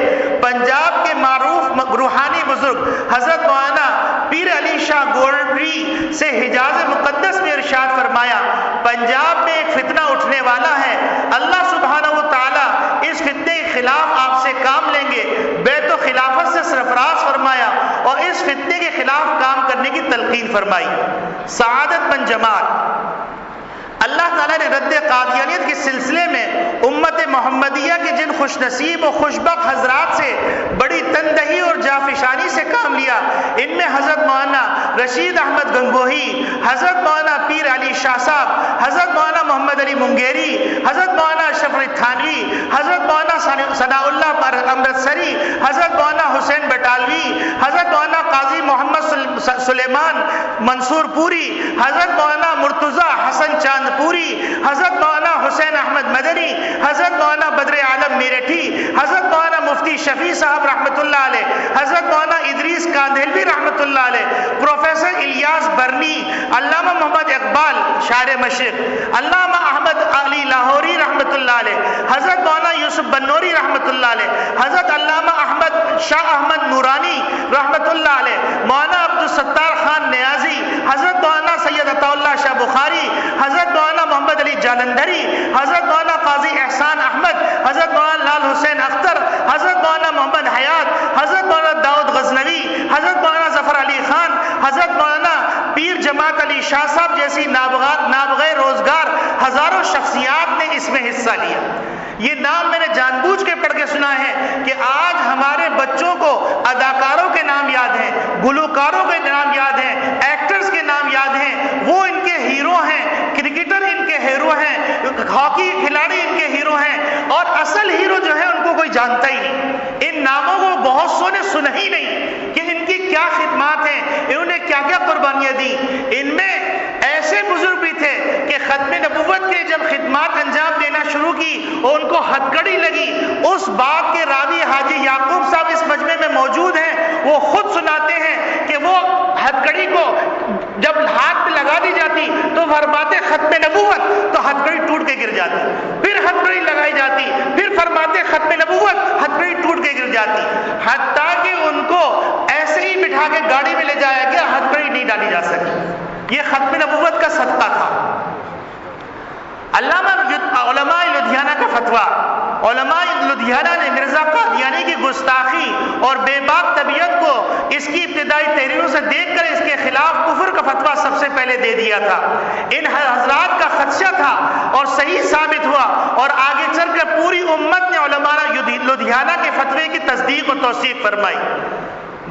پنجاب کے معروف روحانی بزرگ حضرت مولانا پیر علی شاہ گولڈری سے حجاز مقدس میں ارشاد فرمایا، پنجاب میں ایک فتنہ اٹھنے والا ہے، اللہ سبحانہ و تعالی اس فتنے کے خلاف آپ سے کام لیں گے۔ بیت و خلافت سے سرفراز فرمایا اور اس فتنے کے خلاف کام کرنے کی تلقین فرمائی۔ سعادت مند جماعت اللہ تعالیٰ نے رد قادیانیت کے سلسلے میں امت محمدیہ کے جن خوش نصیب و خوشبخت حضرات سے بڑی تندہی اور جافشانی سے کام لیا، ان میں حضرت مولانا رشید احمد گنگوہی، حضرت مولانا پیر علی شاہ صاحب، حضرت مولانا محمد علی منگیری، حضرت مولانا اشرف علی تھانوی، حضرت مولانا ثناء اللہ امرتسری، حضرت مولانا حسین بٹالوی، حضرت مولانا قاضی محمد سلیمان منصور پوری، حضرت مولانا مرتضی حسن چاند پوری، حضرت مولانا حسین احمد مدنی، حضرت مولانا بدر عالم میرٹھی، حضرت مولانا مفتی شفیع صاحب رحمۃ اللہ علیہ، حضرت مولانا ادریس کاندھلوی رحمۃ اللہ علیہ، پروفیسر الیاس برنی، علامہ محمد اقبال شاعر مشرق، علامہ احمد علی لاہوری رحمۃ اللہ علیہ، حضرت مولانا یوسف بنوری رحمۃ اللہ علیہ، حضرت علامہ احمد شاہ احمد نورانی رحمۃ اللہ علیہ، مولانا عبدالستار خان نیازی، حضرت مولانا سید عطا اللہ شاہ بخاری، حضرت مولانا محمد علی جالندھری، حضرت مولانا قاضی احسان احمد، حضرت مولانا لال حسین اختر، حضرت مولانا محمد حیات، حضرت مولانا داؤد غزنوی، حضرت مولانا ظفر علی خان، حضرت مولانا پیر جماعت علی شاہ صاحب جیسی نابغہ روزگار ہزاروں شخصیات نے اس میں حصہ لیا۔ یہ نام میں نے جان بوجھ کے پڑھ کے سنا ہے کہ آج ہمارے بچوں کو اداکاروں کے نام یاد ہیں، گلوکاروں کے نام یاد ہیں، ایکٹرز کے نام یاد ہیں، وہ ان کے ہیرو ہیں، کرکٹر ان کے ہیرو ہیں، ہاکی کھلاڑی ان کے ہیرو ہیں، اور اصل ہیرو جو ہے ان کو کوئی جانتا ہی نہیں۔ ان ناموں کو بہت سو نے سنا ہی نہیں کہ ان کی کیا خدمات ہیں، انہوں نے کیا کیا قربانیاں دی۔ ان میں ایسے بزرگ بھی تھے کہ ختم نبوت کے جب خدمات انجام دینا شروع کی اور ان کو ہتھکڑی لگی، اس بات کے راوی حاجی یعقوب صاحب اس مجمع میں موجود ہیں، وہ خود سناتے ہیں کہ وہ ہتھکڑی کو جب ہاتھ پہ لگا دی جاتی تو فرماتے ختم نبوت، تو ہتھکڑی ٹوٹ کے گر جاتی، پھر ہتھکڑی لگائی جاتی، پھر فرماتے ختم نبوت، ہتھکڑی ٹوٹ کے گر جاتی، حتیٰ کہ ان کو ایسے ہی بٹھا کے گاڑی میں لے جایا گیا، ہتھکڑی نہیں ڈالی جا سکی۔ یہ ختم نبوت کا صدقہ تھا۔ علامہ علماء لدھیانہ کا فتویٰ، علماء لدھیانہ نے مرزا قادیانی کی گستاخی اور بے باک طبیعت کو اس کی ابتدائی تحریروں سے دیکھ کر اس کے خلاف کفر کا فتویٰ سب سے پہلے دے دیا تھا۔ ان حضرات کا خدشہ تھا اور صحیح ثابت ہوا، اور آگے چل کر پوری امت نے علماء لدھیانہ کے فتوے کی تصدیق و توثیق فرمائی۔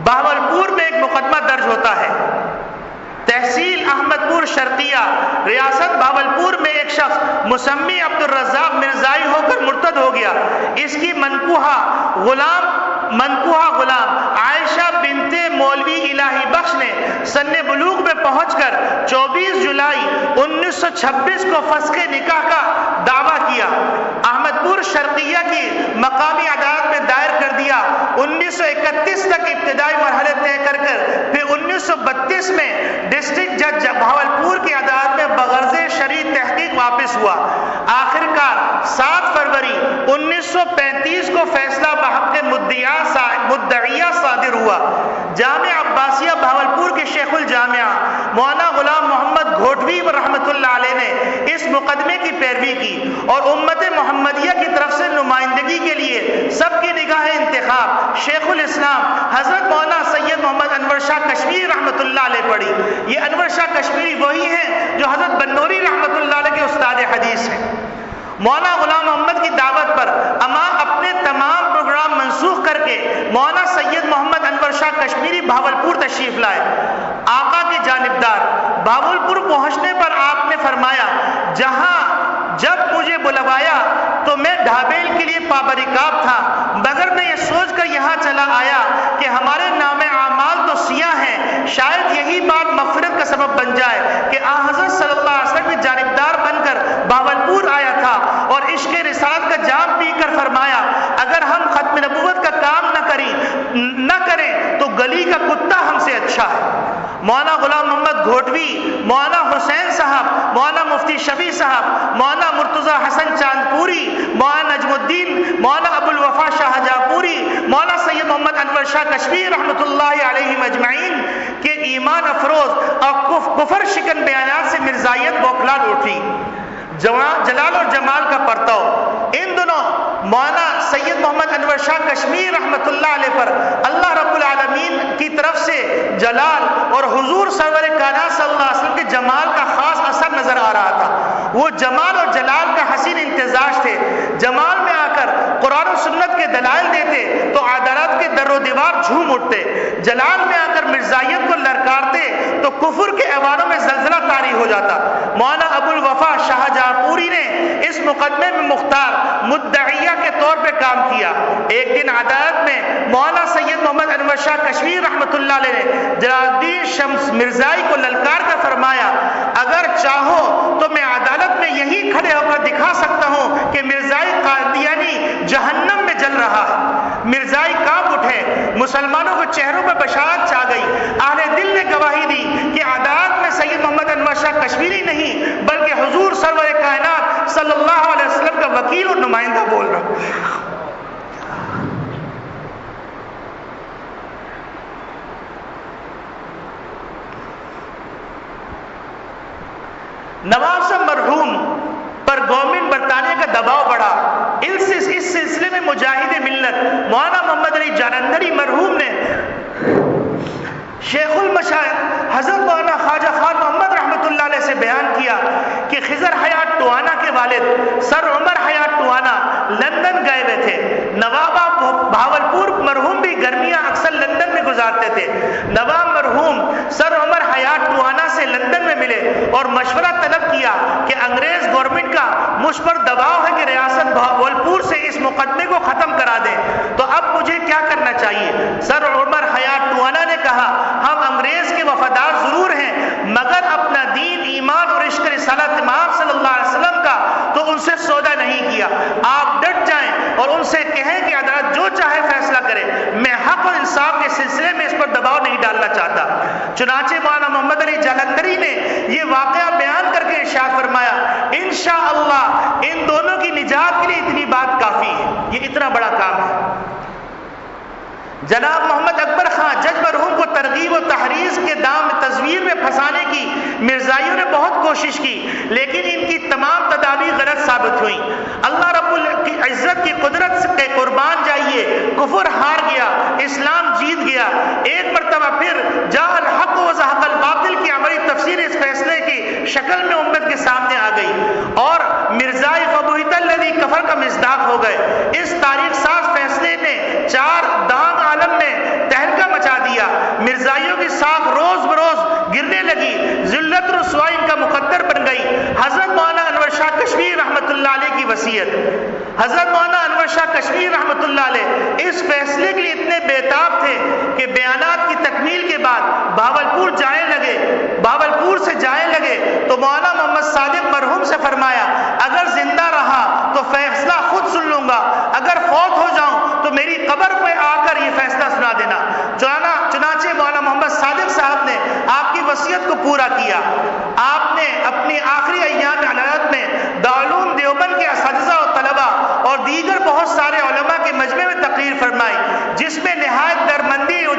بہاولپور میں ایک مقدمہ درج ہوتا ہے، تحصیل احمد پور شرقیہ ریاست بھاولپور میں ایک شخص مسمی عبد الرزاق مرزائی ہو کر مرتد ہو گیا. اس کی منکوحہ غلام عائشہ بنت مولوی الہی بخش نے سن بلوغ میں پہنچ کر 24 جولائی 1926 کو فسخ نکاح کا دعویٰ کیا. احمد پور شرقیہ کی مقامی عدالت میں دائر کر دیا. 1931 تک ابتدائی مرحلے طے کر پھر 1932 میں ڈسٹرکٹ جج بھاولپور کی عدالت میں بغرض شرعی تحقیق واپس ہوا. آخرکار 7 فروری 1935 کو فیصلہ بحق مدعیہ صادر ہوا. جامعہ عباسیہ بھاولپور کے شیخ الجامعہ مولانا غلام محمد گھوٹوی رحمۃ اللہ علیہ نے اس مقدمے کی پیروی کی اور امت محمدیہ کی طرف سے نمائندگی کے لیے سب کی نگاہ انتخاب شیخ الاسلام حضرت مولانا سید محمد انور شاہ کشمیری رحمۃ اللہ علیہ پڑھی. یہ انور شاہ کشمیری وہی ہیں جو حضرت بنوری رحمۃ اللہ علیہ کے استاد حدیث ہیں. مولانا غلام محمد کی دعوت پر اپنے تمام پروگرام منسوخ کر کے مولانا سید محمد انور شاہ کشمیری بھاولپور تشریف لائے. آقا کے جانبدار بھاولپور پہنچنے پر آپ نے فرمایا جب مجھے بلوایا تو میں ڈھابیل کے لیے پابرکاب تھا، مگر میں یہ سوچ کر یہاں چلا آیا کہ ہمارے نام اعمال تو سیاہ ہیں، شاید یہی بات مغفرت کا سبب بن جائے کہ حضرت صلی اللہ علیہ وسلم کی جانبدار بن کر بھاولپور آیا تھا اور عشق رسالت کا جام پی کر فرمایا اگر ہم ختم نبوت کا کام نہ کریں تو گلی کا کتا ہم سے اچھا ہے. مولانا غلام محمد گھوٹوی، مولانا حسین صاحب، مولانا مفتی شفیع صاحب، مولانا مرتضی حسن چاندپوری، مولانا نجم الدین، مولانا ابو الوفا شاہجہاں پوری، مولانا سید محمد انور شاہ کشمیری رحمۃ اللہ علیہ مجمعین کے ایمان افروز اور کفر شکن بیانات سے مرزائیت بوکھلا اٹھی. جلال اور جمال کا پرتو. ان دنوں مولانا سید محمد انور شاہ کشمیری رحمۃ اللہ علیہ پر اللہ رب العالمین کی طرف سے جلال اور حضور سرور کائنات صلی اللہ علیہ وسلم کے جمال کا خاص اثر نظر آ رہا تھا. وہ جمال اور جلال کا حسین امتزاج تھے. جمال میں آ کر قرآن و سنت کے دلائل دیتے تو عدالت کے در و دیوار جھوم اٹھتے. جلال میں آ کر مرزائیت کو للکارتے تو کفر کے ایوانوں میں زلزلہ طاری ہو جاتا. مولانا ابو الوفا شاہجہاں پوری نے اس مقدمے میں مختار مدعیہ کے طور پہ کام کیا. ایک دن عدالت میں مولانا سید محمد انور شاہ کشمیری رحمۃ اللہ علیہ نے جلال الدین شمس مرزائی کو للکار کر فرمایا اگر چاہو تو میں عدالت میں یہی کھڑے ہو کر دکھا سکتا ہوں کہ مرزائی قادیانی جہنم میں جل رہا ہے. مرزائی کانپ اٹھے. مسلمانوں کے چہروں پر بشارت چھا گئی. اہل دل نے گواہی دی کہ عدالت میں سید محمد انور شاہ کشمیری نہیں بلکہ حضور سرور کائنات صلی اللہ علیہ وسلم کا وکیل اور نمائندہ بول رہا. نواب صاحب مرحوم پر گورنمنٹ برطانیہ کا دباؤ بڑھا. اس سلسلے میں مجاہد ملت مولانا محمد علی جالندھری مرحوم نے شیخ المشائخ حضرت مولانا خواجہ خان محمد رحمۃ اللہ علیہ سے بیان کیا کہ خضر حیات ٹوانا کے والد سر عمر حیات ٹوانا لندن گئے ہوئے تھے. نواب بھاولپور مرحوم بھی گرمیاں اکثر لندن میں گزارتے تھے. نواب مرحوم سر عمر حیات ٹوانا سے لندن میں ملے اور مشورہ طلب کیا کہ انگریز گورنمنٹ کا مجھ پر دباؤ ہے کہ ریاست بھاولپور سے اس مقدمے کو ختم کرا دیں تو اب مجھے کیا کرنا چاہیے. سر عمر حیات ٹوانا نے کہا ہم انگریز کے وفادار ضرور ہیں مگر اپنا دین ایمان اور عشق رسالت امام صلی اللہ علیہ وسلم کا تو ان سے سودا نہیں کیا. آپ ڈٹ جائیں اور ان سے کہیں کہ عدالت جو چاہے فیصلہ کرے. میں حق اور انصاف کے سلسلے میں اس پر دباؤ نہیں ڈالنا چاہتا. چنانچہ مولانا محمد علی جالندھری نے یہ واقعہ بیان کر کے ارشاد فرمایا انشاءاللہ ان دونوں کی نجات کے لیے اتنی بات کافی ہے. یہ اتنا بڑا کام ہے. جناب محمد اکبر خان جج مرحوم کو ترغیب و تحریض کے دام تصویر میں پھنسانے کی مرزائیوں نے بہت کوشش کی لیکن ان کی تمام تدابیر غلط ثابت ہوئیں. اللہ رب العزت کی قدرت کے قربان جائیے کفر ہار گیا اسلام جیت گیا. ایک مرتبہ پھر جاء الحق و زہق الباطل کی عملی تفسیر اس فیصلے کی شکل میں امت کے سامنے آ گئی اور مرزائی فبہت الذی کفر کا مصداق ہو گئے. اس تاریخ ساز فیصلے نے 4 دام عالم میں تہلکہ مچا دیا. مرزائیوں کی ساکھ روز بروز گرنے لگی، ذلت رسوائی ان کا مقدر بن گئی۔ حضرت مولانا انور شاہ کشمیری رحمۃ اللہ علیہ کی وصیت، حضرت مولانا انور شاہ کشمیری رحمۃ اللہ علیہ اس فیصلے کے لیے اتنے بےتاب تھے کہ بیانات کی تکمیل کے بعد بہاولپور جانے لگے، بہاولپور سے جانے لگے تو مولانا محمد صادق مرحوم سے فرمایا اگر زندہ رہا تو فیصلہ خود سن لوں گا، اگر فوت ہو جاؤں تو میری قبر پہ آ کر یہ فیصلہ سنا دینا۔ چنانچہ مولانا محمد صادق صاحب نے آپ کی وصیت کو پورا کیا۔ آپ نے اپنی آخری ایام حیات میں دارالعلوم دیوبند کے اساتذہ و طلبہ اور دیگر بہت سارے علماء کے مجمع میں تقریر فرمائی، جس میں نہایت درمندی اور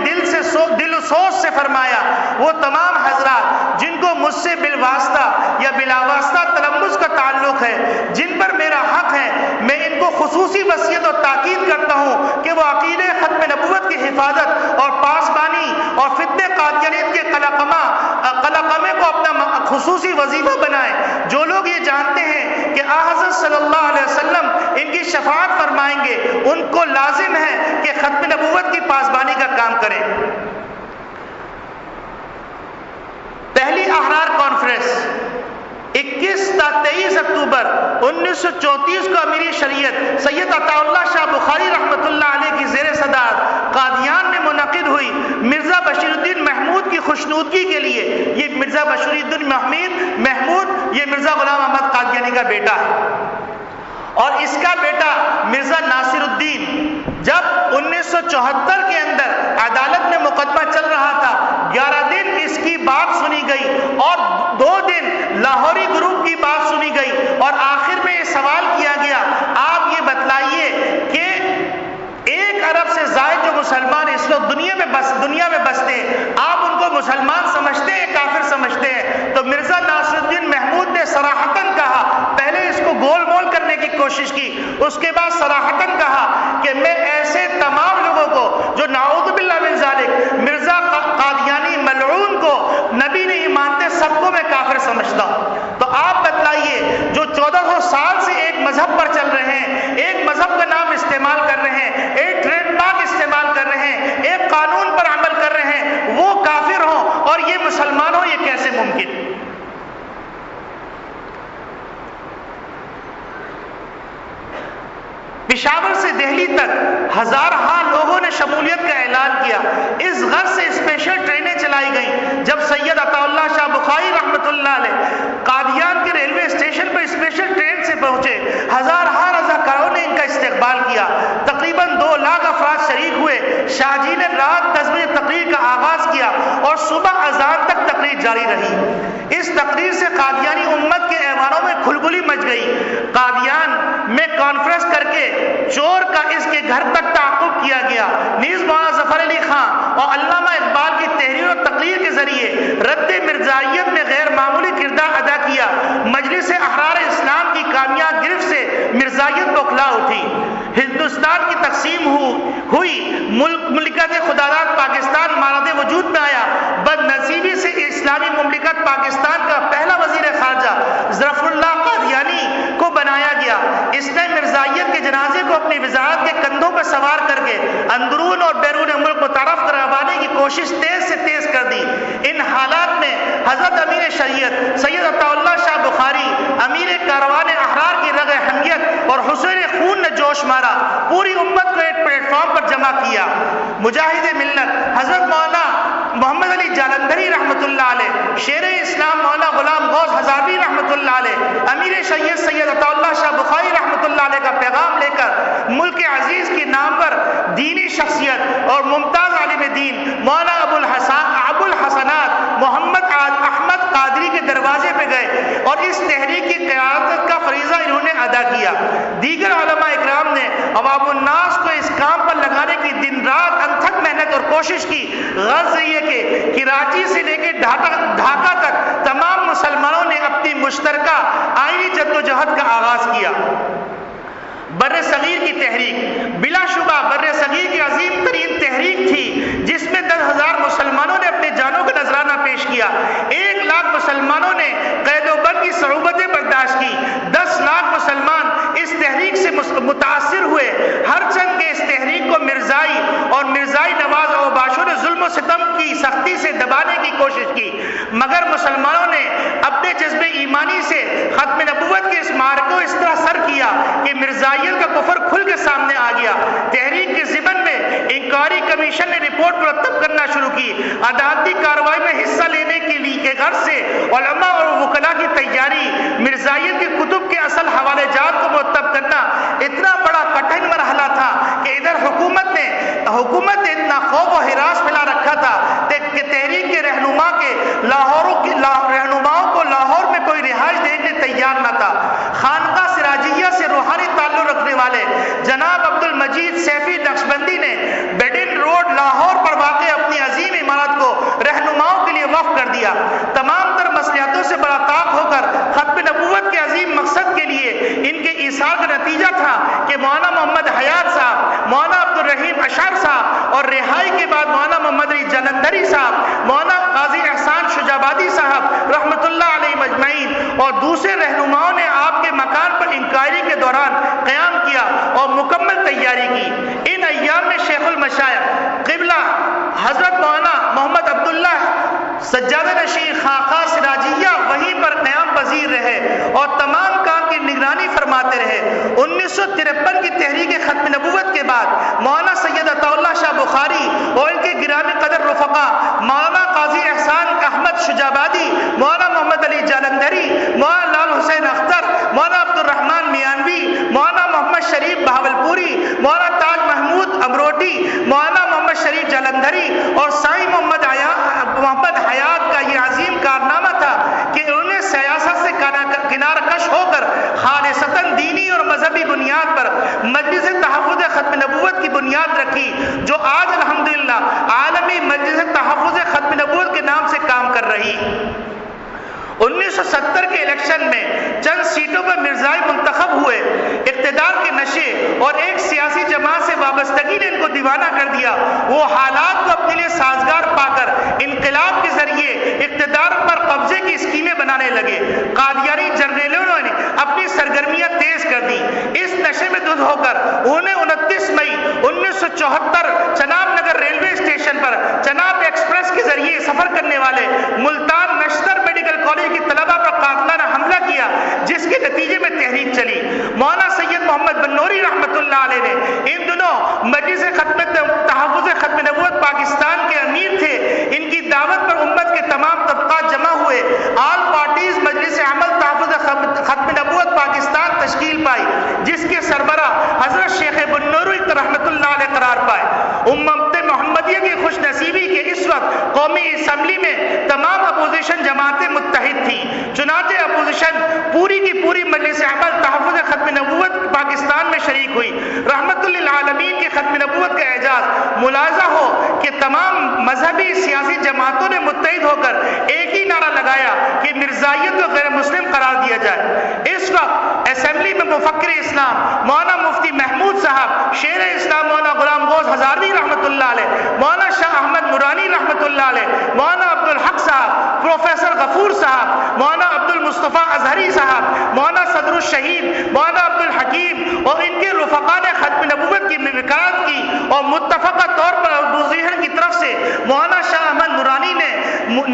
دل و سوچ سے فرمایا وہ تمام حضرات جن کو مجھ سے بالواسطہ یا بلاواسطہ تلمس کا تعلق ہے، جن پر میرا حق ہے، میں ان کو خصوصی وصیت اور تاکید کرتا ہوں کہ وہ عقیدے ختم نبوت کی حفاظت اور پاسبانی اور فتنہ قادیانیت کے قلقمے کو اپنا خصوصی وظیفہ بنائیں۔ جو لوگ یہ جانتے ہیں کہ حضرت صلی اللہ علیہ وسلم ان کی شفاعت فرمائیں گے، ان کو لازم ہے کہ ختم نبوت کی پاسبانی کا کام کریں۔ پہلی احرار کانفرنس 21 تا 23 اکتوبر 1934 کو امیر شریعت سید عطا اللہ شاہ بخاری رحمۃ اللہ علیہ کی زیر صدارت قادیان میں منعقد ہوئی۔ مرزا بشیر الدین محمود کی خوشنودگی کے لیے، یہ مرزا بشیر الدین محمود یہ مرزا غلام احمد قادیانی کا بیٹا ہے، اور اس کا بیٹا مرزا ناصر الدین جب 1974 کے اندر عدالت میں مقدمہ چل رہا تھا، 11 دن اس کی بات سنی گئی اور 2 دن لاہوری گروپ کی بات سنی گئی، اور آخر میں یہ سوال کیا گیا آپ یہ بتلائیے کہ 1 ارب سے زائد جو مسلمان اس وقت دنیا میں بستے ہیں، آپ ان کو مسلمان سمجھتے ہیں کافر سمجھتے ہیں؟ تو مرزا ناصر الدین محمود نے صراحتاً کہا، پہلے اس کو گول مول کرنے کی کوشش کی، اس کے بعد صراحتاً کہا کہ میں ایسے تمام لوگوں کو جو نعوذ باللہ من ذالک مرزا قادیانی ملعون کو نبی نہیں مانتے، سب کو میں کافر سمجھتا ہوں۔ تو آپ بتلائیے جو 1400 سال سے ایک مذہب پر چل رہے ہیں، ایک مذہب کا نام استعمال کر رہے ہیں، ایک ٹریڈ مارک استعمال کر رہے ہیں، ایک قانون پر عمل کر رہے ہیں، وہ کافر ہوں اور یہ مسلمان ہوں، یہ کیسے ممکن؟ پشاور سے دہلی تک ہزارہا لوگوں نے شمولیت کا اعلان کیا۔ اس غرض سے اسپیشل ٹرینیں چلائی گئیں۔ جب سید عطا اللہ شاہ بخاری رحمۃ اللہ علیہ قادیان کے ریلوے اسٹیشن پر اسپیشل ٹرین سے پہنچے، ہزارہا رضاکاروں نے ان کا استقبال کیا۔ تقریباً 2 لاکھ افراد شریک ہوئے۔ شاہ جی نے رات 10 بجے تقریر کا آغاز کیا اور صبح اذان تک تقریر جاری رہی۔ اس تقریر سے قادیانی امت کے ایوانوں میں کھلبلی مچ گئی۔ قادیان میں کانفرنس کر کے چور کا اس کے گھر تک تعاقب کیا گیا۔ نیز مولانا ظفر علی خان اور علامہ اقبال کی تحریر و تقریر کے ذریعے رد مرزائیت میں غیر معمولی کردار ادا کیا۔ مجلس احرار اسلام کی کامیاب گرفت سے مرزائیت بوکھلا اٹھی۔ ہندوستان کی تقسیم ہوئی، مملکت خداداد پاکستان مانند وجود میں آیا۔ بد نصیبی سے اسلامی مملکت پاکستان کا پہلا وزیر خارجہ ظفر اللہ قادیانی کو بنایا گیا۔ اس نے مرزائیت کے جنازے کو اپنی وزارت کے کندھوں پر سوار کر کے اندرون اور بیرون ملک متعارف کروانے کی کوشش تیز سے تیز کر دی۔ ان حالات میں حضرت امیر شریعت سید عطا اللہ شاہ بخاری امیر کاروان احرار کی رگ حمیت اور حسین خون نے جوش مارا، پوری امت کو ایک پلیٹ فارم پر جمع کیا۔ مجاہد ملت حضرت مولانا محمد علی جالندھری رحمۃ اللہ علیہ، شیر اسلام مولانا غلام غوث ہزاروی رحمۃ اللہ علیہ، امیر شریعت سید عطا اللہ شاہ بخاری رحمۃ اللہ علیہ کا پیغام لے کر ملک عزیز کی نام پر دینی شخصیت اور ممتاز عالم دین مولانا ابو الحسنات محمد احمد قادری کے دروازے پہ گئے اور اس تحریک کی قیادت کا فریضہ انہوں نے ادا کیا۔ دیگر علماء اکرام نے عوام الناس کو اس کام پر لگانے کی دن رات انتھک محنت اور کوشش کی۔ غرض یہ کہ کراچی سے لے کے ڈھاکہ تک تمام مسلمانوں نے اپنی مشترکہ آئینی جدوجہد کا آغاز کیا۔ بر صغیر کی تحریک بلا شبہ بر صغیر کی عظیم ترین تحریک تھی، جس میں 10,000 مسلمانوں نے اپنے جانوں کا نذرانہ پیش کیا۔ 1 لاکھ مسلمانوں نے قید و بند کی صعوبتیں برداشت کی۔ 10 لاکھ مسلمان اس تحریک سے متاثر ہوئے۔ ہر چند کے اس تحریک کو مرزائی اور مرزائی نواز اوباشوں نے ظلم و و ستم کی سختی سے دبانے کی کوشش کی، مگر مسلمانوں نے اپنے جذبے ایمانی سے ختم نبوت کے اس معرکے کو اس طرح سر کیا کہ مرزائیت کا کفر کھل کے سامنے آ گیا۔ تحریک کے ضمن میں انکوائری کمیشن نے رپورٹ مرتب کرنا شروع کی۔ عدالتی کارروائی میں حصہ لینے کے لیے غرض سے علماء اور وکلاء کی تیاری، مرزائیت کے کتب کے اصل حوالے جات کو مرتب کرنا اتنا بڑا کٹھن مرحلہ تھا کہ ادھر حکومت نے اتنا خوف و ہراس پھیلا رکھا تھا کہ تحریک کے رہنماؤں کو لاہور میں کوئی رہائش دینے تیار نہ تھا۔ خانقاہ سراجیہ سے روحانی تعلق رکھنے والے جناب عبد المجید سیفی نقشبندی نے بیڈن روڈ لاہور پر واقع اپنی عظیم عمارت کو رہنماؤں کے لیے وقف کر دیا۔ تمام تر مصلحتوں سے برطاق ہو کر ختم نبوت کے عظیم مقصد کے لیے ان کے ایثار کا نتیجہ تھا کہ مولانا محمد حیات صاحب، مولانا عبد الرحیم اشعر صاحب اور رہائی کے بعد مولانا محمد علی جلندھری صاحب، مولانا قاضی احسان شجابادی صاحب رحمۃ اللہ علیہ مجمعین اور دوسرے رہنماؤں نے آپ کے مکان پر انکوائری کے دوران قیام کیا اور مکمل تیاری کی۔ ان ایام میں شیخ المشائخ قبلہ حضرت مولانا محمد عبداللہ سجادہ نشین خانقاہ سراجیہ وہیں پر قیام پذیر رہے اور تمام کام کی نگرانی فرماتے رہے۔ 1953 کی تحریک ختم نبوت کے بعد مولانا سید عطا اللہ شاہ بخاری اور ان کے گرامی قدر رفقا مولانا قاضی احسان احمد شجابادی، مولانا محمد علی جالندھری، مولانا لال حسین اختر، مولانا عبد الرحمن میانوی، مولانا محمد شریف بہاولپوری، مولانا تاج محمود امروٹی، مولانا محمد شریف جالندھری اور سائیں محمد حیات کا یہ عظیم کارنامہ تھا کہ انہوں نے سیاست سے کنارہ کش ہو کر خالصتاً دینی اور مذہبی بنیاد پر مجلس تحفظ ختم نبوت کی بنیاد رکھی، جو آج الحمدللہ عالمی مجلس تحفظ ختم نبوت کے نام سے کام کر رہی۔ 1970 کے الیکشن میں چند سیٹوں پر مرزائی منتخب ہوئے۔ اقتدار کے نشے اور ایک سیاسی جماعت سے وابستگی نے ان کو دیوانہ کر دیا۔ وہ حالات کو اپنے لیے سازگار پا کر انقلاب کے ذریعے اقتدار پر قبضے کی اسکیمیں بنانے لگے۔ قادیانی جنریلوں نے اپنی سرگرمیاں تیز کر دی۔ اس نشے میں دھت ہو کر انہوں نے 29 مئی 1974 چناب نگر ریلوے اسٹیشن پر چناب ایکسپریس کے ذریعے سفر کرنے والے ملتان نشتر میڈیکل کالج کی طلبہ پر قاتلانہ حملہ کیا، جس کے نتیجے میں تحریک چلی۔ مولانا سید محمد بنوری رحمۃ اللہ علیہ نے ان دنوں مجلس تحفظ ختم نبوت پاکستان کے امیر تھے۔ ان کی دعوت پر امت کے تمام طبقات جمع ہوئے۔ آل پارٹیز مجلس عمل تحفظ ختم نبوت پاکستان تشکیل پائی، جس کے سربراہ حضرت شیخ بنوری رحمۃ اللہ علیہ قرار پائے۔ امت محمدیہ کی خوش نصیبی کے اس وقت قومی اسمبلی میں تمام اپوزیشن جماعتیں متحد تھیں، چنانچہ اپوزیشن پوری کی پوری مجلس عمل تحفظ ختم نبوت پاکستان میں شریک ہوئی۔ رحمت للعالمین کی ختم نبوت کا اعجاز ملاحظہ ہو کہ تمام مذہبی سیاسی جماعتوں نے متحد ہو کر ایک ہی نعرہ لگایا کہ مرزائیت کو غیر مسلم قرار دیا جائے۔ اس وقت اسمبلی میں مفکر اسلام مولانا مفتی محمود صاحب، شیر اسلام مولانا غلام غوث ہزاروی رحمۃ اللہ علیہ، مولانا شاہ احمد نورانی رحمۃ اللہ علیہ، مولانا عبد الحق صاحب، پروفیسر غفور صاحب، مولانا عبد المصطفیٰ اظہری صاحب، مولانا صدر الشہید مولانا عبد الحکیم اور ان کے رفقا نے ختم نبوت کی وکالت کی اور متفقہ طور پر ابو ظہر کی طرف سے مولانا شاہ احمد نورانی نے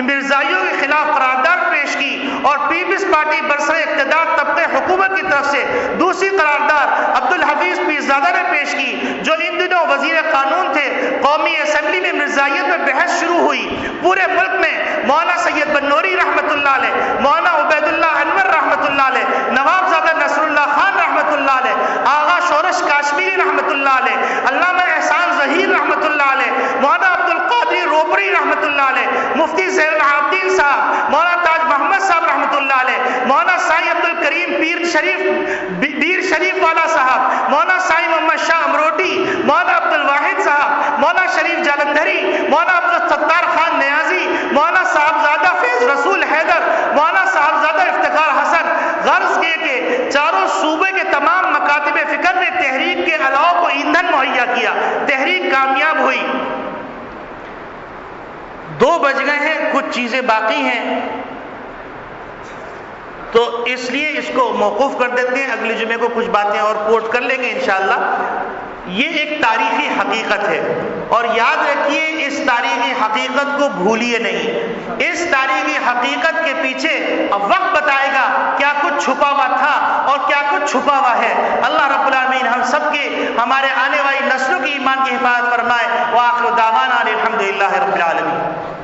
مرزائیوں کے خلاف قرارداد پیش کی اور پیپلز پارٹی برسر اقتدار طبقے حکومت کی طرف سے دوسری قرارداد عبد الحفیظ پیرزادہ نے پیش کی، جو ان دنوں وزیر قانون تھے۔ قومی اسمبلی میں مرزائیت میں بحث شروع ہوئی۔ پورے ملک میں مولانا سید بنوری رحمۃ اللہ علیہ، مولانا عبید اللہ انور رحمۃ اللہ علیہ، نواب زادہ نصر اللہ خان رحمۃ اللہ علیہ، آغا شورش کاشمیری رحمۃ اللہ علیہ، علامہ احسان ظہیر رحمۃ اللہ علیہ، مولانا عبد القادری روپری رحمۃ اللہ علیہ، مفتی زین العابدین صاحب، مولانا تاج محمد صاحب رحمۃ اللہ علیہ، مولانا سائی عبد الکریم پیر شریف والا صاحب، مولانا سائی محمد شاہ امروٹی، مولانا عبد الواحد صاحب، مولانا شریف جالندھری، مولانا عبد الستار خان نیازی، مولانا صاحبزادہ فیض رسول حیدر، مولانا صاحبزادہ افتخار حسن، غرض کے چاروں صوبے کے تمام مکاتب فکر نے تحریک کے علاوہ کو ایندھن مہیا کیا۔ تحریک کامیاب ہوئی۔ 2 بج گئے ہیں، کچھ چیزیں باقی ہیں تو اس لیے اس کو موقوف کر دیتے ہیں، اگلے جمعے کو کچھ باتیں اور کوٹ کر لیں گے انشاءاللہ۔ یہ ایک تاریخی حقیقت ہے، اور یاد رکھیے اس تاریخی حقیقت کو بھولیے نہیں۔ اس تاریخی حقیقت کے پیچھے اب وقت بتائے گا کیا کچھ چھپا ہوا تھا اور کیا کچھ چھپا ہوا ہے۔ اللہ رب العالمین ہم سب کے، ہمارے آنے والی نسلوں کی ایمان کی حفاظت فرمائے۔ وآخر دعوانا الحمدللہ رب العالمین۔